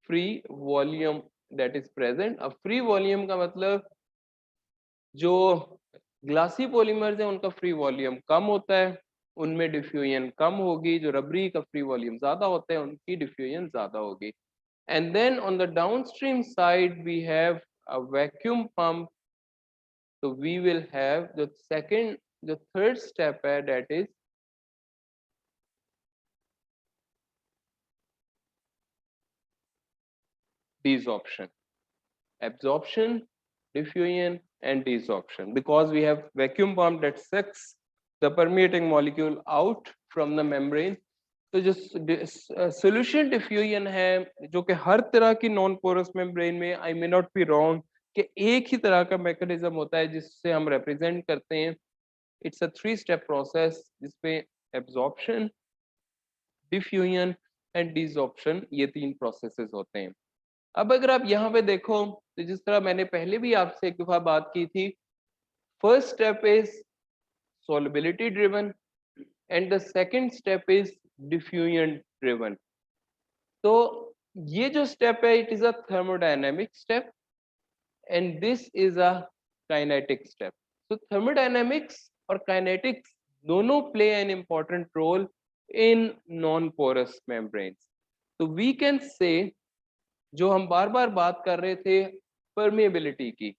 Speaker 1: free volume that is present. अब फ्री वॉल्यूम का मतलब जो ग्लासी पॉलीमर्स हैं उनका फ्री वॉल्यूम कम होता है, उनमें डिफ्यूजन कम होगी। जो रबरी का फ्री वॉल्यूम ज्यादा होता है उनकी डिफ्यूजन ज्यादा होगी। And then on the downstream side we have a vacuum pump, so we will have the third step है that is desorption, absorption, diffusion and desorption, because we have vacuum pump that sucks the permeating molecule out from the membrane। तो जो solution diffusion है जो कि हर तरह की non porous membrane में, आई may not be wrong, कि एक ही तरह का मैकेनिज्म होता है जिससे हम रिप्रेजेंट करते हैं। It's a three step process जिसपे एब्जॉर्प्शन, डिफ्यूजन एंड डिसॉर्प्शन ये तीन प्रोसेसेस होते हैं। अब अगर आप यहाँ पे देखो तो जिस तरह मैंने पहले भी आपसे एक दफा बात की थी, first step is solubility driven and the second step is diffusion driven। तो ये जो स्टेप है it is a thermodynamic step and this is a kinetic step. तो थर्मोडायनेमिक्स और काइनेटिक्स दोनों play an important role in non porous membranes. तो we can say जो हम बार बार बात कर रहे थे परमेबिलिटी की,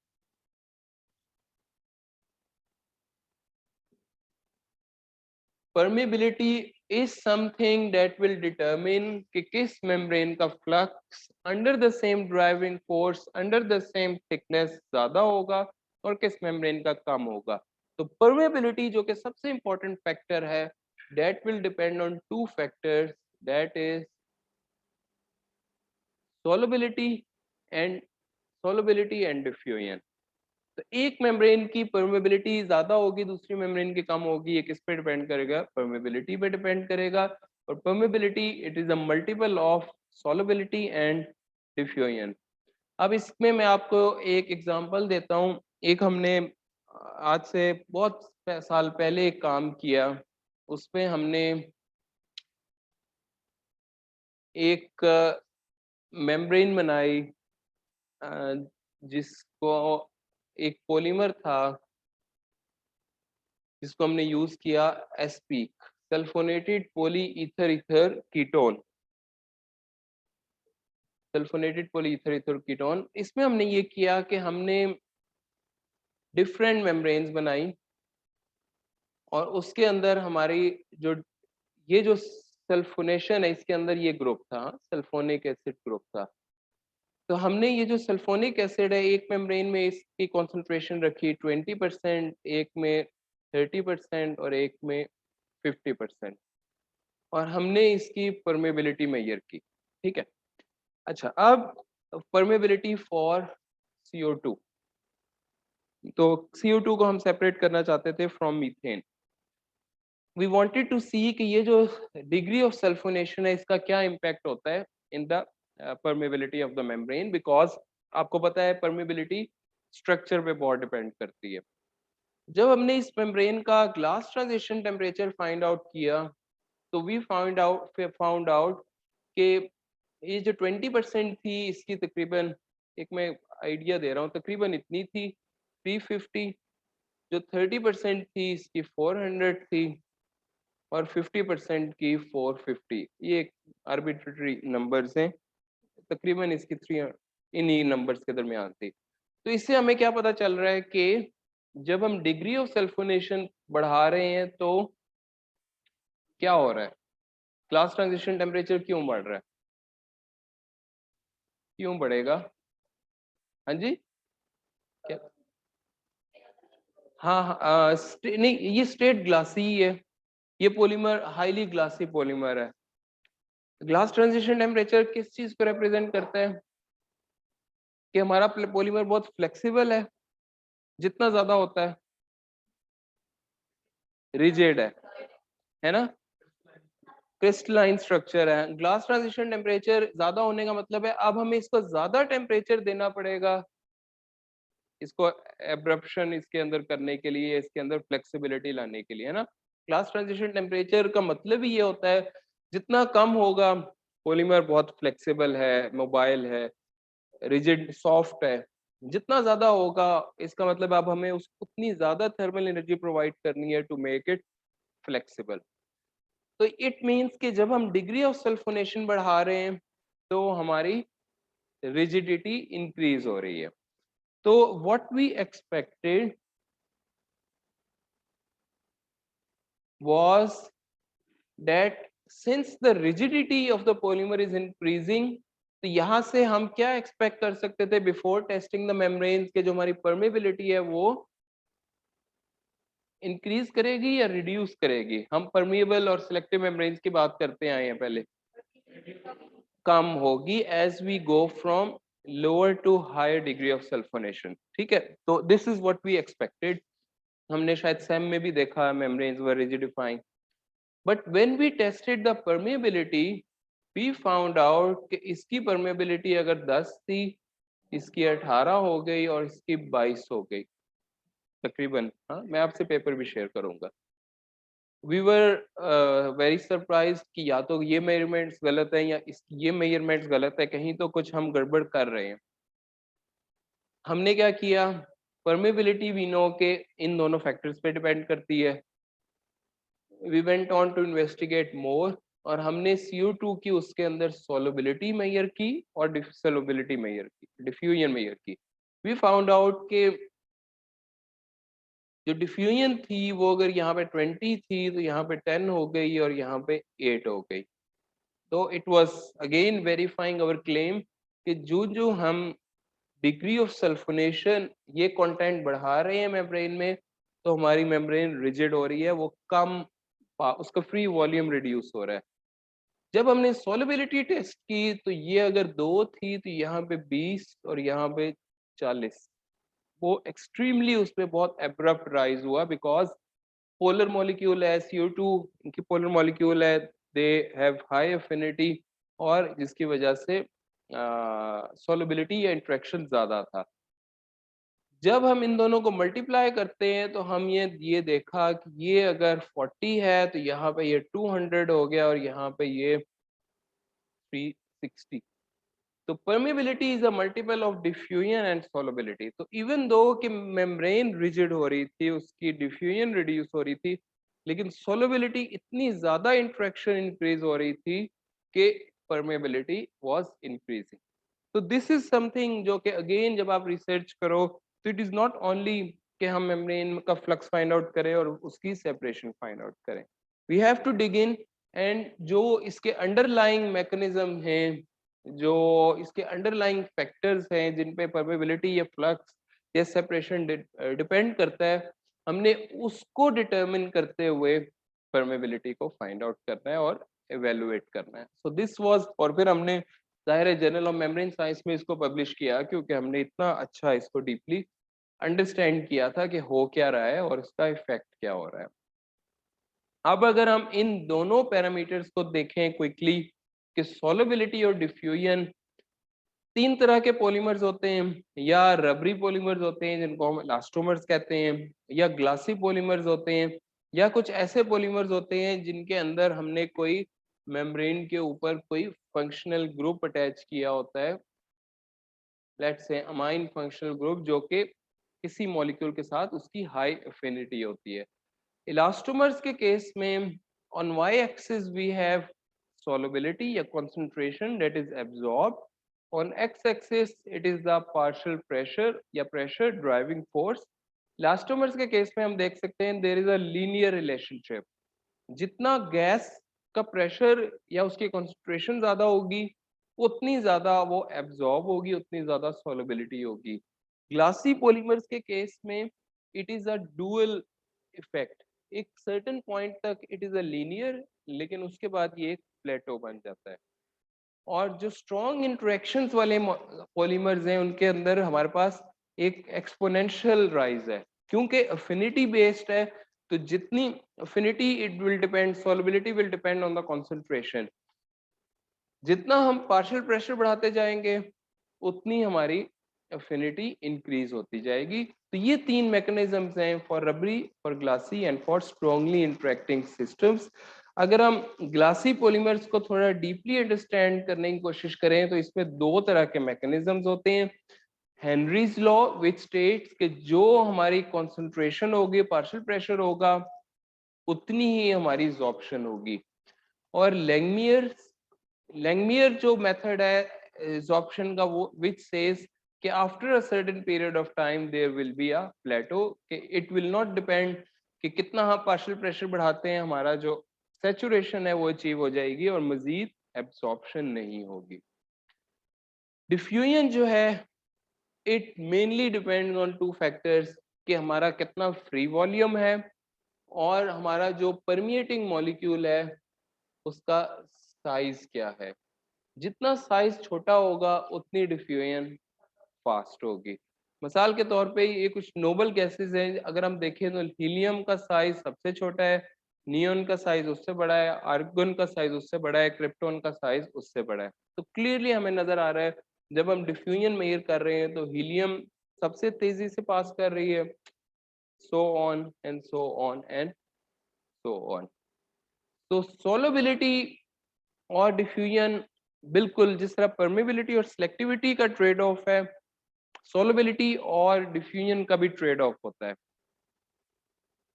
Speaker 1: permeability is something that will determine कि किस membrane का flux under the same driving force under the same thickness ज्यादा होगा और किस membrane का कम होगा। तो permeability जो कि सबसे important factor है that will depend on two factors, that is solubility and diffusion। तो एक मेम्ब्रेन की परमेबिलिटी ज्यादा होगी, दूसरी मेम्ब्रेन की कम होगी, ये किस पे डिपेंड करेगा? परमेबिलिटी पे डिपेंड करेगा। और permeability it is a multiple of solubility and diffusion. अब इसमें मैं आपको एक एग्जांपल देता हूँ। एक हमने आज से बहुत साल पहले एक काम किया, उसमें हमने एक मेम्ब्रेन बनाई जिसको एक पॉलीमर था जिसको हमने यूज किया SPEEK, sulfonated poly ether ether ketone, sulfonated poly ether ether ketone. इसमें हमने ये किया कि हमने डिफरेंट मेम्ब्रेन्स बनाई और उसके अंदर हमारी जो ये जो सल्फोनेशन है इसके अंदर ये ग्रुप था, सल्फोनिक एसिड ग्रुप था। तो हमने ये जो सल्फोनिक एसिड है, एक मेम्ब्रेन में इसकी कॉन्सेंट्रेशन रखी 20%, एक में 30% और एक में 50%, और हमने इसकी परमेबिलिटी मेजर की। ठीक है, अच्छा अब परमेबिलिटी फॉर CO2, तो CO2 को हम सेपरेट करना चाहते थे from methane. We wanted to see कि ये जो डिग्री ऑफ सल्फोनेशन है इसका क्या इम्पैक्ट होता है in the permeability of the membrane, because आपको पता है परमेबिलिटी स्ट्रक्चर पे बहुत डिपेंड करती है। जब हमने इस मेम्ब्रेन का glass transition temperature find out किया, तो वी फाउंड आउट कि ये जो 20% थी इसकी तकरीबन, एक मैं आइडिया दे रहा हूँ, तकरीबन इतनी थी 350, जो 30% थी इसकी 400 थी, और 50% की 450। ये आर्बिट्रेटरी नंबर्स हैं, तकरीबन इसकी 3 इन्हीं नंबर्स के दरमियान थी। तो इससे हमें क्या पता चल रहा है कि जब हम डिग्री ऑफ सल्फोनेशन बढ़ा रहे हैं तो क्या हो रहा है, क्लास ट्रांजिशन टेम्परेचर क्यों बढ़ रहा है, क्यों बढ़ेगा? हाँ जी, क्या? हाँ हाँ, नहीं ये स्टेट ग्लासी ही है, ये पॉलीमर हाईली ग्लासी पॉलीमर है। ग्लास ट्रांजिशन टेम्परेचर किस चीज को रिप्रेजेंट करता है कि हमारा पॉलीमर बहुत फ्लेक्सिबल है, जितना ज्यादा होता है रिजिड है ना, क्रिस्टलाइन स्ट्रक्चर है। ग्लास ट्रांजिशन टेम्परेचर ज्यादा होने का मतलब है अब हमें इसको ज्यादा टेम्परेचर देना पड़ेगा, इसको एब्रप्शन इसके अंदर करने के लिए, इसके अंदर फ्लेक्सिबिलिटी लाने के लिए, है ना। ग्लास ट्रांजिशन टेम्परेचर का मतलब ही ये होता है जितना कम होगा, पॉलीमर बहुत फ्लेक्सिबल है, मोबाइल है, रिजिड सॉफ्ट है, जितना ज्यादा होगा इसका मतलब अब हमें उस उतनी ज्यादा थर्मल एनर्जी प्रोवाइड करनी है टू मेक इट फ्लेक्सिबल। तो इट मीन्स कि जब हम डिग्री ऑफ सल्फोनेशन बढ़ा रहे हैं तो हमारी रिजिडिटी इंक्रीज हो रही है। तो what we expected was that since the rigidity of the polymer is increasing, तो यहाँ से हम क्या एक्सपेक्ट कर सकते थे बिफोर टेस्टिंग द मेम्ब्रेन्स के जो हमारी परमेबिलिटी है वो इंक्रीज करेगी या रिड्यूस करेगी? हम परमिएबल और सिलेक्टिव मेम्ब्रेन्स की बात करते आए हैं पहले, कम होगी as we go from lower to higher degree of sulfonation. ठीक है, तो this is what we expected, हमने शायद सेम में भी देखा membranes were rigidifying. But when we tested the permeability we found out कि इसकी परमेबिलिटी अगर 10 थी, इसकी 18 हो गई और इसकी 22 हो गई तकरीबन। हाँ, मैं आपसे पेपर भी शेयर करूंगा। वी वर वेरी सरप्राइज्ड कि या तो ये मेजरमेंट्स गलत है या ये मेजरमेंट्स गलत है, कहीं तो कुछ हम गड़बड़ कर रहे हैं। हमने क्या किया, परमेबिलिटी वी नो के इन दोनों फैक्टर्स पे डिपेंड करती है। We went on to investigate more, और हमने CO2 की उसके अंदर सोलबिलिटी मेजर की और डिसोलबिलिटी मेजर की, डिफ्यूजन मेजर की। वी फाउंड आउट के जो डिफ्यूजन थी वो अगर यहाँ पे 20 थी तो यहाँ पे 10 हो गई और यहाँ पे 8 हो गई। तो it was again verifying our claim कि जो जो हम डिग्री ऑफ सल्फोनेशन ये कंटेंट बढ़ा रहे हैं मेम्ब्रेन में, तो हमारी मेम्ब्रेन रिजिड हो रही है, वो कम उसका फ्री वॉल्यूम रिड्यूस हो रहा है। जब हमने सोलबिलिटी टेस्ट की तो ये अगर 2 थी तो यहाँ पे 20 और यहाँ पे 40, वो एक्सट्रीमली उस पर बहुत एब्रप्ट राइज हुआ, बिकॉज पोलर मॉलिक्यूल है CO2, इनकी पोलर मॉलिक्यूल है, दे हैव हाई एफिनिटी, और जिसकी वजह से सोलबिलिटी या इंट्रैक्शन ज्यादा था। जब हम इन दोनों को मल्टीप्लाई करते हैं तो हम ये देखा कि ये अगर 40 है तो यहाँ पे ये 200 हो गया और यहाँ पे ये 360। तो permeability is a multiple of diffusion and solubility। तो इवन दो कि मेम्ब्रेन रिजिड हो रही थी, उसकी डिफ्यूजन रिड्यूस हो रही थी, लेकिन सोलबिलिटी इतनी ज्यादा इंट्रैक्शन इंक्रीज हो रही थी कि परमेबिलिटी वाज इंक्रीजिंग। तो दिस इज समथिंग जो कि अगेन जब आप रिसर्च करो तो इट इज नॉट ओनली कि हम मेम्ब्रेन का फ्लक्स फाइंड आउट करें और उसकी सेपरेशन फाइंड आउट करें, we have to dig in, and जो इसके अंडरलाइंग मैकेनिज्म हैं जो इसके अंडरलाइंग फैक्टर्स हैं जिन पे परमेबिलिटी या फ्लक्स या सेपरेशन डिपेंड करता है, हमने उसको डिटरमिन करते हुए परमेबिलिटी को फाइंड आउट करना है और एवेलुएट करना है। सो दिस वाज, और फिर हमने जाहिर है जर्नल ऑफ मेम्ब्रेन साइंस में इसको पब्लिश किया क्योंकि हमने इतना अच्छा इसको डीपली अंडरस्टैंड किया था कि हो क्या रहा है और इसका इफेक्ट क्या हो रहा है। अब अगर हम इन दोनों पैरामीटर्स को देखें क्विकली कि सॉल्युबिलिटी और डिफ्यूजन, तीन तरह के पॉलीमर्स होते हैं, या रबरी पॉलीमर्स होते हैं जिनको हम इलास्टोमर्स कहते हैं, या ग्लासी पॉलीमर्स होते हैं, या कुछ ऐसे पॉलीमर्स होते हैं जिनके अंदर हमने कोई मेम्ब्रेन के ऊपर कोई फंक्शनल ग्रुप अटैच किया होता है, let's say amine functional group, जो कि किसी मॉलिक्यूल के साथ उसकी हाई एफिनिटी होती है। इलास्टोमर्स के केस में on y-axis we have solubility या concentration that is absorbed. On x-axis it is the partial pressure या pressure driving force. इलास्टोमर्स के केस में हम देख सकते हैं there is a linear relationship. जितना गैस का प्रेशर या उसकी कंसंट्रेशन ज्यादा होगी उतनी ज्यादा वो एब्जॉर्ब होगी, उतनी ज्यादा सॉल्युबिलिटी होगी। ग्लासी पॉलीमर्स के केस में it is a dual effect, एक सर्टेन पॉइंट तक इट इज अ लीनियर, लेकिन उसके बाद ये एक प्लेटो बन जाता है। और जो स्ट्रॉन्ग इंटरेक्शंस वाले पॉलीमर्स हैं उनके अंदर हमारे पास एक एक्सपोनेंशियल राइज है, क्योंकि अफिनिटी बेस्ड है, तो जितनी affinity it will depend, solubility will depend on the concentration. जितना हम पार्शियल प्रेशर बढ़ाते जाएंगे उतनी हमारी अफिनिटी इंक्रीज होती जाएगी। तो ये तीन मैकेनिज्म्स हैं for rubbery, for glassy and for strongly interacting systems. अगर हम ग्लासी पॉलीमर्स को थोड़ा डीपली अंडरस्टैंड करने की कोशिश करें तो इसमें दो तरह के मैकेनिज्म्स होते हैं। हेनरीज लॉ विच स्टेट्स कि जो हमारी कॉन्सेंट्रेशन होगी, पार्शियल प्रेशर होगा, उतनी ही हमारी एब्जॉर्प्शन होगी। और लैंगमियर जो मेथड है एब्जॉर्प्शन का, वो विच सेज कि after a certain period of time there will be a plateau, कि इट विल नॉट डिपेंड कि कितना हम पार्शियल प्रेशर बढ़ाते हैं, हमारा जो सैचुरेशन है वो अचीव हो जाएगी और मजीद एब्जॉर्प्शन नहीं होगी। डिफ्यूजन जो है it mainly depends on two factors, कि हमारा कितना फ्री वॉल्यूम है और हमारा जो परमिएटिंग मॉलिक्यूल है उसका साइज क्या है। जितना साइज छोटा होगा उतनी डिफ्यूजन फास्ट होगी। मिसाल के तौर पे ये कुछ नोबल गैसेस हैं, अगर हम देखें तो हीलियम का साइज सबसे छोटा है, नियोन का साइज उससे बड़ा है, आर्गन का साइज उससे बड़ा है, क्रिप्टॉन का साइज उससे बड़ा है। तो क्लियरली हमें नजर आ रहा है जब हम डिफ्यूजन मेजर कर रहे हैं तो हीलियम सबसे तेजी से पास कर रही है, so on and so on and so on. तो सोलबिलिटी और डिफ्यूजन बिल्कुल जिस तरह परमेबिलिटी और सिलेक्टिविटी का ट्रेड ऑफ है, सोलबिलिटी और डिफ्यूजन का भी ट्रेड ऑफ होता है।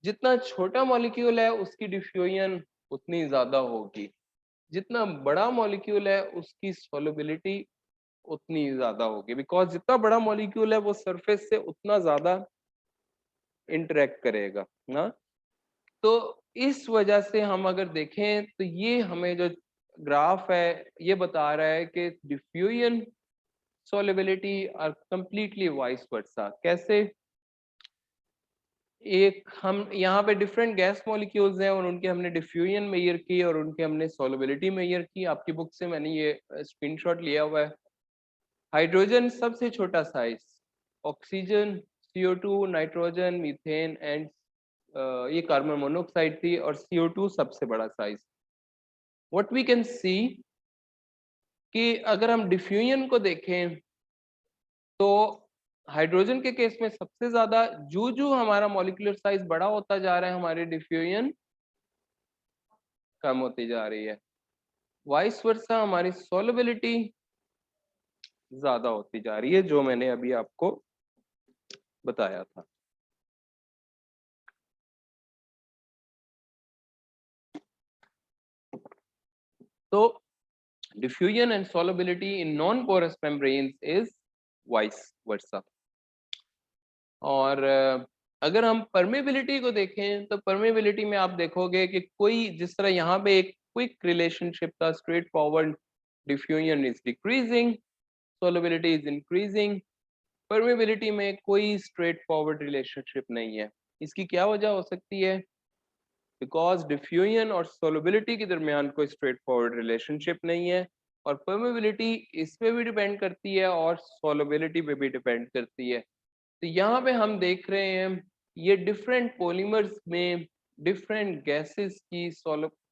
Speaker 1: जितना छोटा मॉलिक्यूल है उसकी डिफ्यूजन उतनी ज्यादा होगी, जितना बड़ा मॉलिक्यूल है उसकी सोलबिलिटी उतनी ज्यादा होगी, बिकॉज जितना बड़ा मॉलिक्यूल है वो सरफेस से उतना ज्यादा इंटरेक्ट करेगा ना। तो इस वजह से हम अगर देखें तो ये हमें जो ग्राफ है ये बता रहा है कि diffusion solubility are completely vice versa। कैसे? एक हम यहाँ पे डिफरेंट गैस मॉलिक्यूल्स हैं और उनके हमने डिफ्यूजन मेजर की और उनके हमने सॉल्युबिलिटी मेजर की। आपकी बुक से मैंने ये स्क्रीनशॉट लिया हुआ है। हाइड्रोजन सबसे छोटा size, oxygen, CO2, nitrogen, methane and ये कार्बन मोनोऑक्साइड थी, और CO2 सबसे बड़ा size. What we can see कि अगर हम डिफ्यूजन को देखें तो हाइड्रोजन के केस में सबसे ज्यादा जो हमारा मॉलिक्यूलर साइज बड़ा होता जा रहा है हमारी डिफ्यूजन कम होती जा रही है। वाइस वर्सा हमारी सोलबिलिटी ज्यादा होती जा रही है, जो मैंने अभी आपको बताया था। तो diffusion and solubility in non porous membranes is vice versa. और अगर हम परमेबिलिटी को देखें तो परमेबिलिटी में आप देखोगे कि कोई जिस तरह यहाँ पे एक क्विक रिलेशनशिप था, straight forward diffusion is decreasing, solubility is increasing. Permeability में कोई स्ट्रेट फॉरवर्ड रिलेशनशिप नहीं है। इसकी क्या वजह हो सकती है? बिकॉज डिफ्यूजन और सोलबिलिटी के दरमियान कोई स्ट्रेट फॉरवर्ड रिलेशनशिप नहीं है, और परमेबिलिटी इस पे भी डिपेंड करती है और सोलबिलिटी पे भी डिपेंड करती है। तो यहाँ पे हम देख रहे हैं ये डिफरेंट पॉलीमर्स में डिफरेंट गैसेस की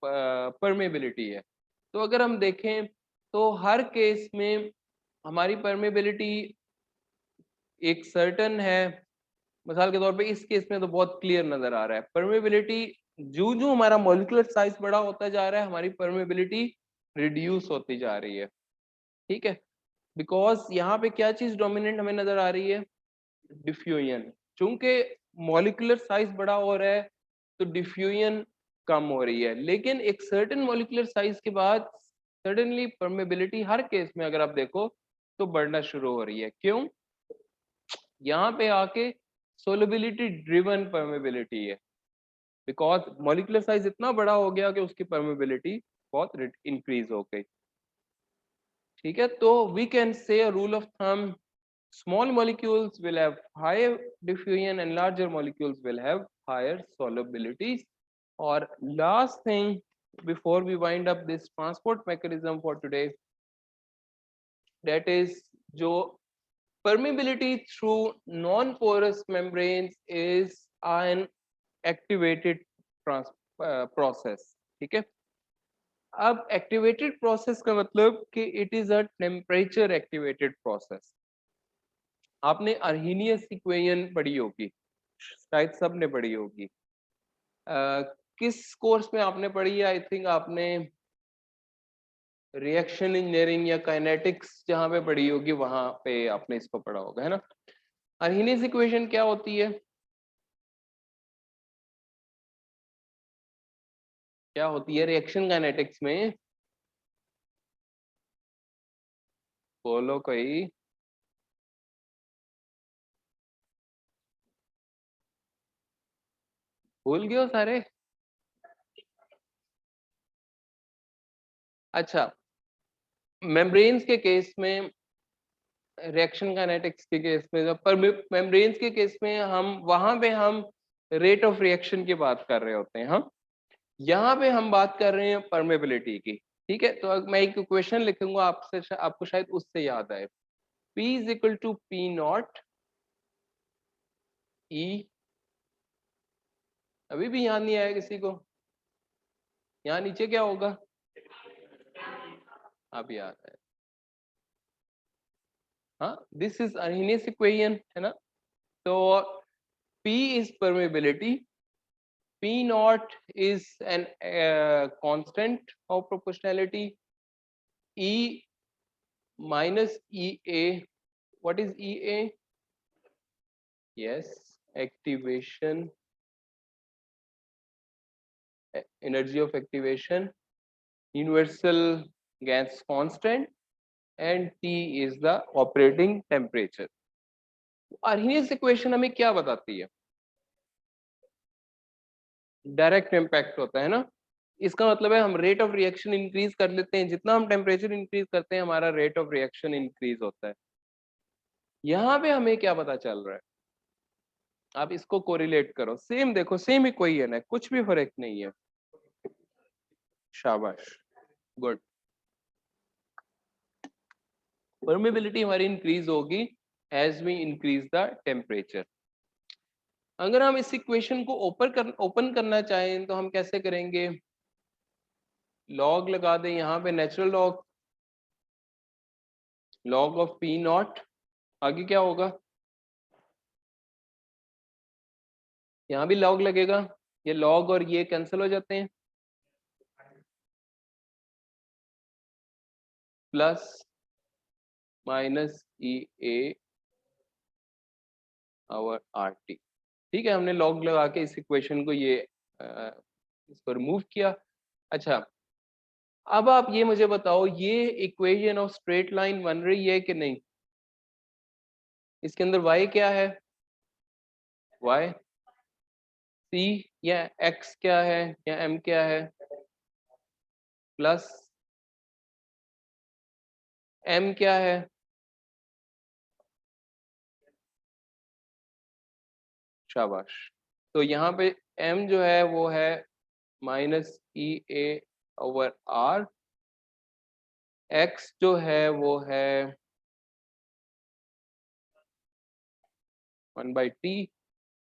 Speaker 1: परमेबिलिटी है। तो अगर हम देखें तो हर केस में हमारी परमेबिलिटी एक सर्टन है। मिसाल के तौर पे इस केस में तो बहुत क्लियर नजर आ रहा है परमेबिलिटी, जो जो हमारा मॉलिक्यूलर साइज बड़ा होता जा रहा है हमारी परमेबिलिटी रिड्यूस होती जा रही है। ठीक है, बिकॉज यहाँ पे क्या चीज डोमिनेंट हमें नजर आ रही है? डिफ्यूजन। चूंकि मॉलिक्यूलर साइज बड़ा हो रहा है तो डिफ्यूजन कम हो रही है, लेकिन एक सर्टेन मॉलिक्यूलर साइज के बाद सडनली परमेबिलिटी हर केस में अगर आप देखो तो बढ़ना शुरू हो रही है। क्यों? यहाँ पे आके सोलबिलिटी ड्रिवन परमेबिलिटी है, बिकॉज मॉलिक्यूलर साइज इतना बड़ा हो गया कि उसकी परमेबिलिटी बहुत इंक्रीज हो गई। ठीक है, तो we can say a rule of thumb, small molecules will have higher diffusion and larger molecules will have higher solubilities. Or last thing before we wind up this transport mechanism for today, that is जो permeability through non-porous membranes is an activated process. ठीक है, अब activated process का मतलब कि it is a temperature activated process। आपने अर्हीनियस equation पढ़ी होगी, शायद सब ने पढ़ी होगी। किस कोर्स में आपने पढ़ी है? आई थिंक आपने रिएक्शन इंजीनियरिंग या काइनेटिक्स जहाँ पे पढ़ी होगी वहां पे आपने इसको पढ़ा होगा, है ना। अर्हीनियस इक्वेशन क्या होती है? क्या होती है रिएक्शन काइनेटिक्स में? बोलो कोई। भूल गए हो सारे? अच्छा, मेम्ब्रेन्स के केस में, रिएक्शन काइनेटिक्स के केस में, पर मेम्ब्रेन्स के केस में हम वहां पे हम रेट ऑफ रिएक्शन की बात कर रहे होते हैं। हम यहाँ पे हम बात कर रहे हैं परमेबिलिटी की। ठीक है, तो अब मैं एक क्वेश्चन लिखूंगा आपसे, आपको शायद उससे याद आए। P is equal to p naught e. अभी भी याद नहीं आया किसी को? यहाँ नीचे क्या होगा? अब याद है। हाँ, दिस इज अर्हीनियस इक्वेशन, है ना। तो P is permeability, P naught is an constant of proportionality, E minus EA. What is EA? Yes, activation, energy of activation, universal gas constant, and T is the operating temperature. Arrhenius equation हमें क्या बताती है? Direct impact होता है ना। इसका मतलब है हम रेट ऑफ रिएक्शन इंक्रीज कर लेते हैं, जितना हम टेम्परेचर इंक्रीज करते हैं हमारा रेट ऑफ रिएक्शन इंक्रीज होता है। यहाँ पे हमें क्या पता चल रहा है? आप इसको कोरिलेट करो, सेम देखो, सेम इक्वेशन है, कुछ भी फर्क नहीं है। शाबाश, गुड। परमेबिलिटी हमारी इंक्रीज होगी as we increase the temperature. अगर हम इस इक्वेशन को ओपन करना चाहें तो हम कैसे करेंगे? लॉग लगा दें यहाँ पे, natural log, log of P not. आगे क्या होगा? यहाँ भी लॉग लगेगा, ये लॉग और ये कैंसिल हो जाते हैं, plus minus E A over R T. ठीक है, हमने लॉग लगा के इस इक्वेशन को ये इसको रिमूव किया। अच्छा, अब आप ये मुझे बताओ, ये इक्वेशन ऑफ स्ट्रेट लाइन बन रही है कि नहीं? इसके अंदर y क्या है? y c या x क्या है या m क्या है? प्लस m क्या है? शाबाश। तो यहाँ पे m जो है वो है -EA/r, x जो है वो है 1/t,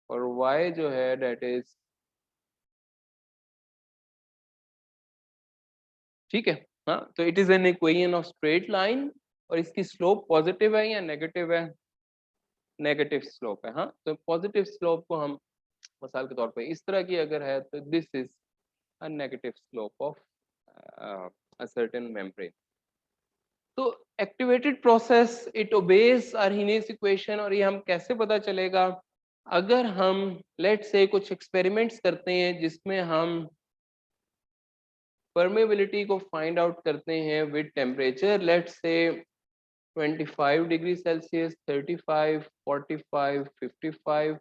Speaker 1: और y जो है डेट इज, ठीक है। हाँ, तो it is an equation of straight line, और इसकी स्लोप पॉजिटिव है या नेगेटिव है? नेगेटिव स्लोप है। हाँ, तो पॉजिटिव स्लोप को हम मिसाल के तौर पे इस तरह की अगर है तो this is a negative slope of a certain membrane. तो activated process it obeys Arrhenius equation, और ये हम कैसे पता चलेगा? अगर हम लेट से कुछ एक्सपेरिमेंट्स करते हैं जिसमें हम परमेबिलिटी को फाइंड आउट करते हैं विद टेम्परेचर, लेट से 25 डिग्री सेल्सियस, 35, 45, 55,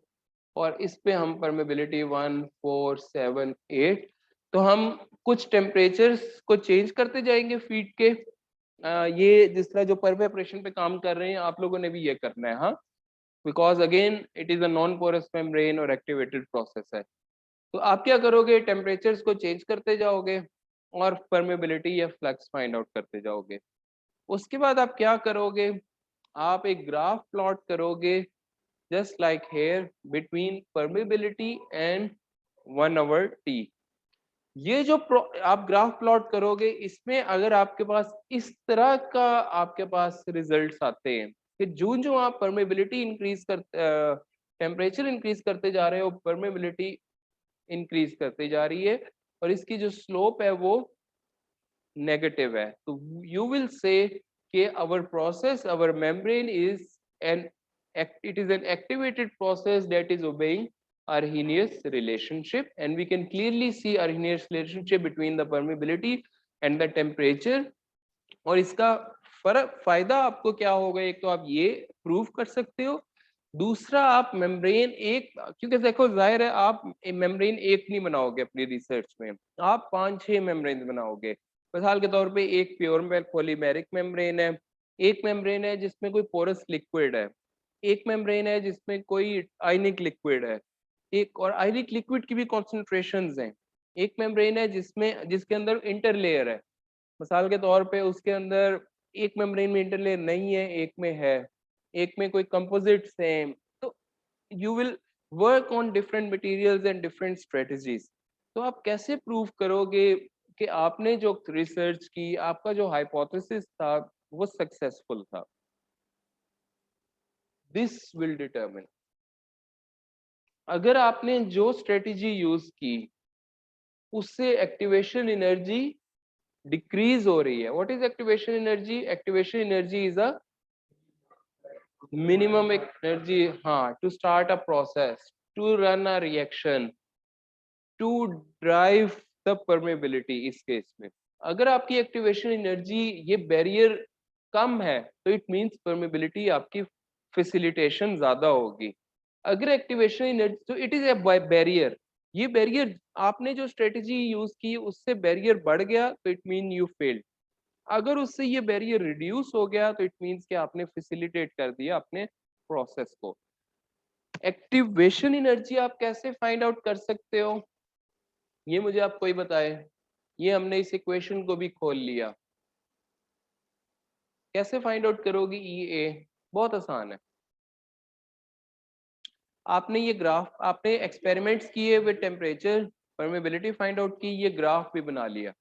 Speaker 1: और इस पे हम परमेबिलिटी 1, 4, 7, 8, तो हम कुछ टेम्परेचर्स को चेंज करते जाएंगे फीड के। ये जिस तरह जो पर वेपरेशन पे काम कर रहे हैं आप लोगों ने भी ये करना है। हाँ, because again it is a non porous membrane और एक्टिवेटेड प्रोसेस है। तो आप क्या करोगे? टेम्परेचर्स को चेंज करते जाओगे और परमेबिलिटी या फ्लक्स फाइंड आउट करते जाओगे। उसके बाद आप क्या करोगे? आप एक ग्राफ प्लॉट करोगे just like here between permeability and 1 hour t। ये जो आप ग्राफ प्लॉट करोगे, इसमें अगर आपके पास इस तरह का आपके पास रिजल्ट्स आते हैं कि जो जो आप परमेबिलिटी इंक्रीज कर टेम्परेचर इंक्रीज करते जा रहे हो, परमेबिलिटी इंक्रीज करती जा रही है, और इसकी जो स्लोप है वो नेगेटिव है, तो यू विल से कि our process, our membrane is an it is an activated process that is obeying Arrhenius relationship, and we can clearly see Arrhenius relationship between the permeability and the temperature। और इसका फर्क फायदा आपको क्या होगा? एक तो आप ये प्रूव कर सकते हो, दूसरा आप मेम्ब्रेन एक, क्योंकि देखो जाहिर है आप मेम्ब्रेन एक नहीं बनाओगे अपनी रिसर्च में, आप 5-6 मेम्ब्रेन बनाओगे। मिसाल के तौर पे एक प्योर पॉलीमेरिक मेम्ब्रेन है, एक मेम्ब्रेन है जिसमें कोई पोरस लिक्विड है, एक मेम्ब्रेन है जिसमें कोई आयनिक लिक्विड है, एक और आयनिक लिक्विड की भी कॉन्सेंट्रेशंस हैं, एक मेम्ब्रेन है जिसमें जिसके अंदर इंटरलेयर है। मिसाल के तौर पे उसके अंदर एक मेम्ब्रेन में इंटरलेयर नहीं है, एक में है, एक में कोई कंपोजिट्स हैं। तो you will work on different materials and different strategies. तो आप कैसे प्रूव करोगे कि आपने जो रिसर्च की, आपका जो हाइपोथेसिस था वो सक्सेसफुल था? दिस विल डिटरमिन, अगर आपने जो स्ट्रेटजी यूज की उससे एक्टिवेशन एनर्जी डिक्रीज हो रही है। What is activation energy? Activation energy is a minimum energy, हाँ, to start a process, to run a reaction, to drive the permeability. इस केस में अगर आपकी एक्टिवेशन एनर्जी ये बैरियर कम है तो इट मींस परमेबिलिटी आपकी फैसिलिटेशन ज्यादा होगी। अगर एक्टिवेशन एनर्जी, तो इट इज ए बैरियर, ये बैरियर आपने जो स्ट्रेटजी यूज की उससे बैरियर बढ़ गया तो इट मीन यू फेल्ड। अगर उससे ये बैरियर रिड्यूस हो गया तो इट मींस कि आपने फैसिलिटेट कर दिया अपने प्रोसेस को। एक्टिवेशन एनर्जी आप कैसे फाइंड आउट कर सकते हो, ये मुझे आप कोई बताए। ये हमने इस इक्वेशन को भी खोल लिया, कैसे फाइंड आउट करोगे ई ए? बहुत आसान है। आपने ये ग्राफ, आपने एक्सपेरिमेंट्स किए with temperature, permeability find out की, ये ग्राफ भी बना लिया।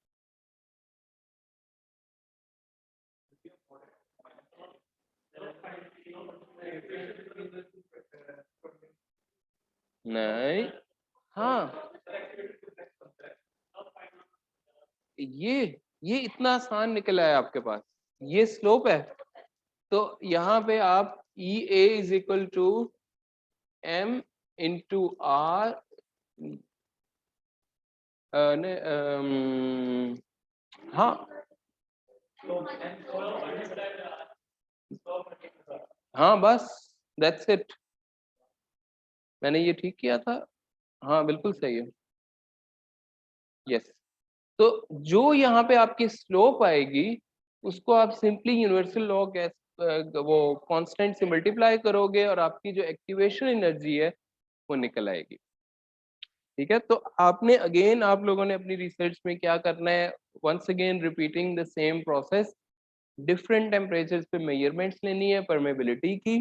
Speaker 1: नहीं, हाँ, ये इतना आसान निकला है आपके पास, ये स्लोप है। तो यहाँ पे आप e a is equal to m into r, हाँ हाँ, बस दैट्स इट, मैंने ये ठीक किया था। हाँ बिल्कुल सही है। यस, तो जो यहाँ पे आपकी स्लोप आएगी उसको आप सिंपली यूनिवर्सल लॉ गैस वो कांस्टेंट से मल्टीप्लाई करोगे और आपकी जो एक्टिवेशन एनर्जी है वो निकल आएगी। ठीक है, तो आपने अगेन आप लोगों ने अपनी रिसर्च में क्या करना है, once again repeating the same process, different temperatures पे मेजरमेंट्स लेनी है परमेबिलिटी की,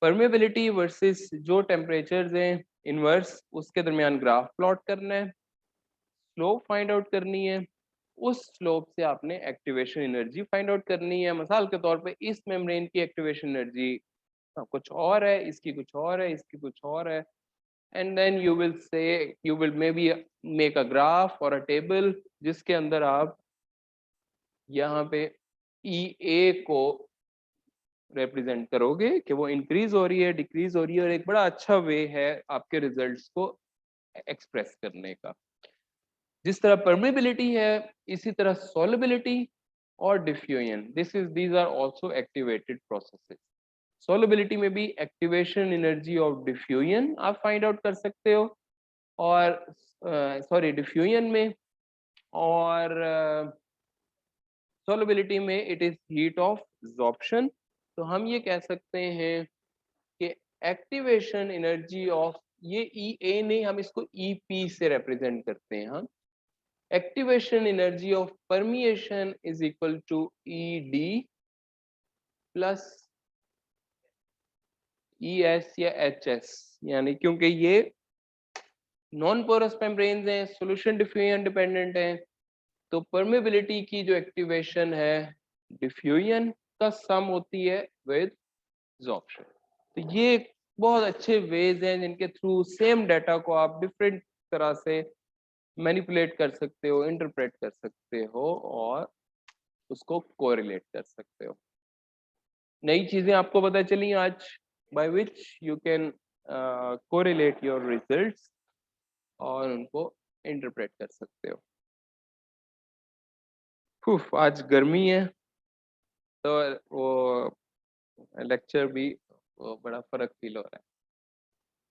Speaker 1: परमेबिलिटी वर्सेस जो टेम्परेचर्स हैं इनवर्स, उसके दरमियान ग्राफ प्लॉट करना है, स्लोप फाइंड आउट करनी है, उस स्लोप से आपने एक्टिवेशन एनर्जी फाइंड आउट करनी है। मिसाल के तौर पे इस मेम्ब्रेन की एक्टिवेशन एनर्जी कुछ और है, इसकी कुछ और है, इसकी कुछ और है, and then you will say you will may be make a graph और अ टेबल जिसके अंदर आप यहाँ पे ई ए को रिप्रेजेंट करोगे कि वो इंक्रीज हो रही है, डिक्रीज हो रही है, और एक बड़ा अच्छा वे है आपके रिजल्ट्स को एक्सप्रेस करने का। जिस तरह परमेबिलिटी है इसी तरह सॉल्युबिलिटी और diffusion, these are also activated processes. Solubility में भी एक्टिवेशन एनर्जी ऑफ डिफ्यूजन आप फाइंड आउट कर सकते हो, और सॉरी डिफ्यूजन में, और सॉल्युबिलिटी में it is heat of absorption. तो हम ये कह सकते हैं कि एक्टिवेशन एनर्जी ऑफ, ये ई ए नहीं, हम इसको ई पी से रिप्रेजेंट करते हैं। हम activation energy of permeation is equal to E D plus E S या एच एस, यानी क्योंकि ये नॉन पोरस मेम्ब्रेन्स हैं, सॉल्यूशन डिफ्यूजन डिपेंडेंट हैं, तो परमेबिलिटी की जो एक्टिवेशन है डिफ्यूजन का सम होती है विद एब्जॉर्प्शन। तो ये बहुत अच्छे वेज हैं जिनके थ्रू सेम डाटा को आप डिफरेंट तरह से मैनिपुलेट कर सकते हो, इंटरप्रेट कर सकते हो और उसको कोरिलेट कर सकते हो। नई चीजें आपको पता चली आज, by which you can correlate your results और उनको इंटरप्रेट कर सकते हो। आज गर्मी है तो वो लेक्चर भी वो बड़ा फर्क फील हो रहा है।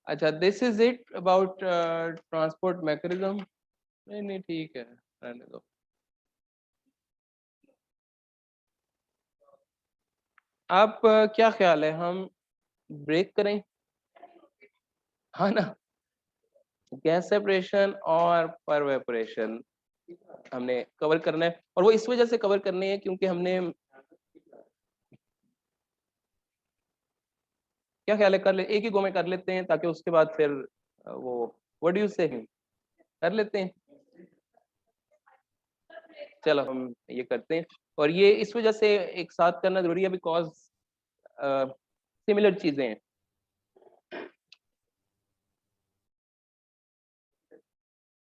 Speaker 1: अच्छा, this is it about transport mechanism. नहीं नहीं ठीक है, रहने दो। आप क्या ख्याल है, हम ब्रेक करें? हाँ ना, गैस सेपरेशन और परवेपोरेशन हमने कवर करना है, और वो इस वजह से कवर करने हैं क्योंकि हमने, क्या ख्याल है कर ले, एक ही गो में कर लेते हैं ताकि उसके बाद फिर वो व्हाट डू यू से कर लेते हैं। चलो हम ये करते हैं, और ये इस वजह से एक साथ करना जरूरी है बिकॉज सिमिलर चीजें हैं।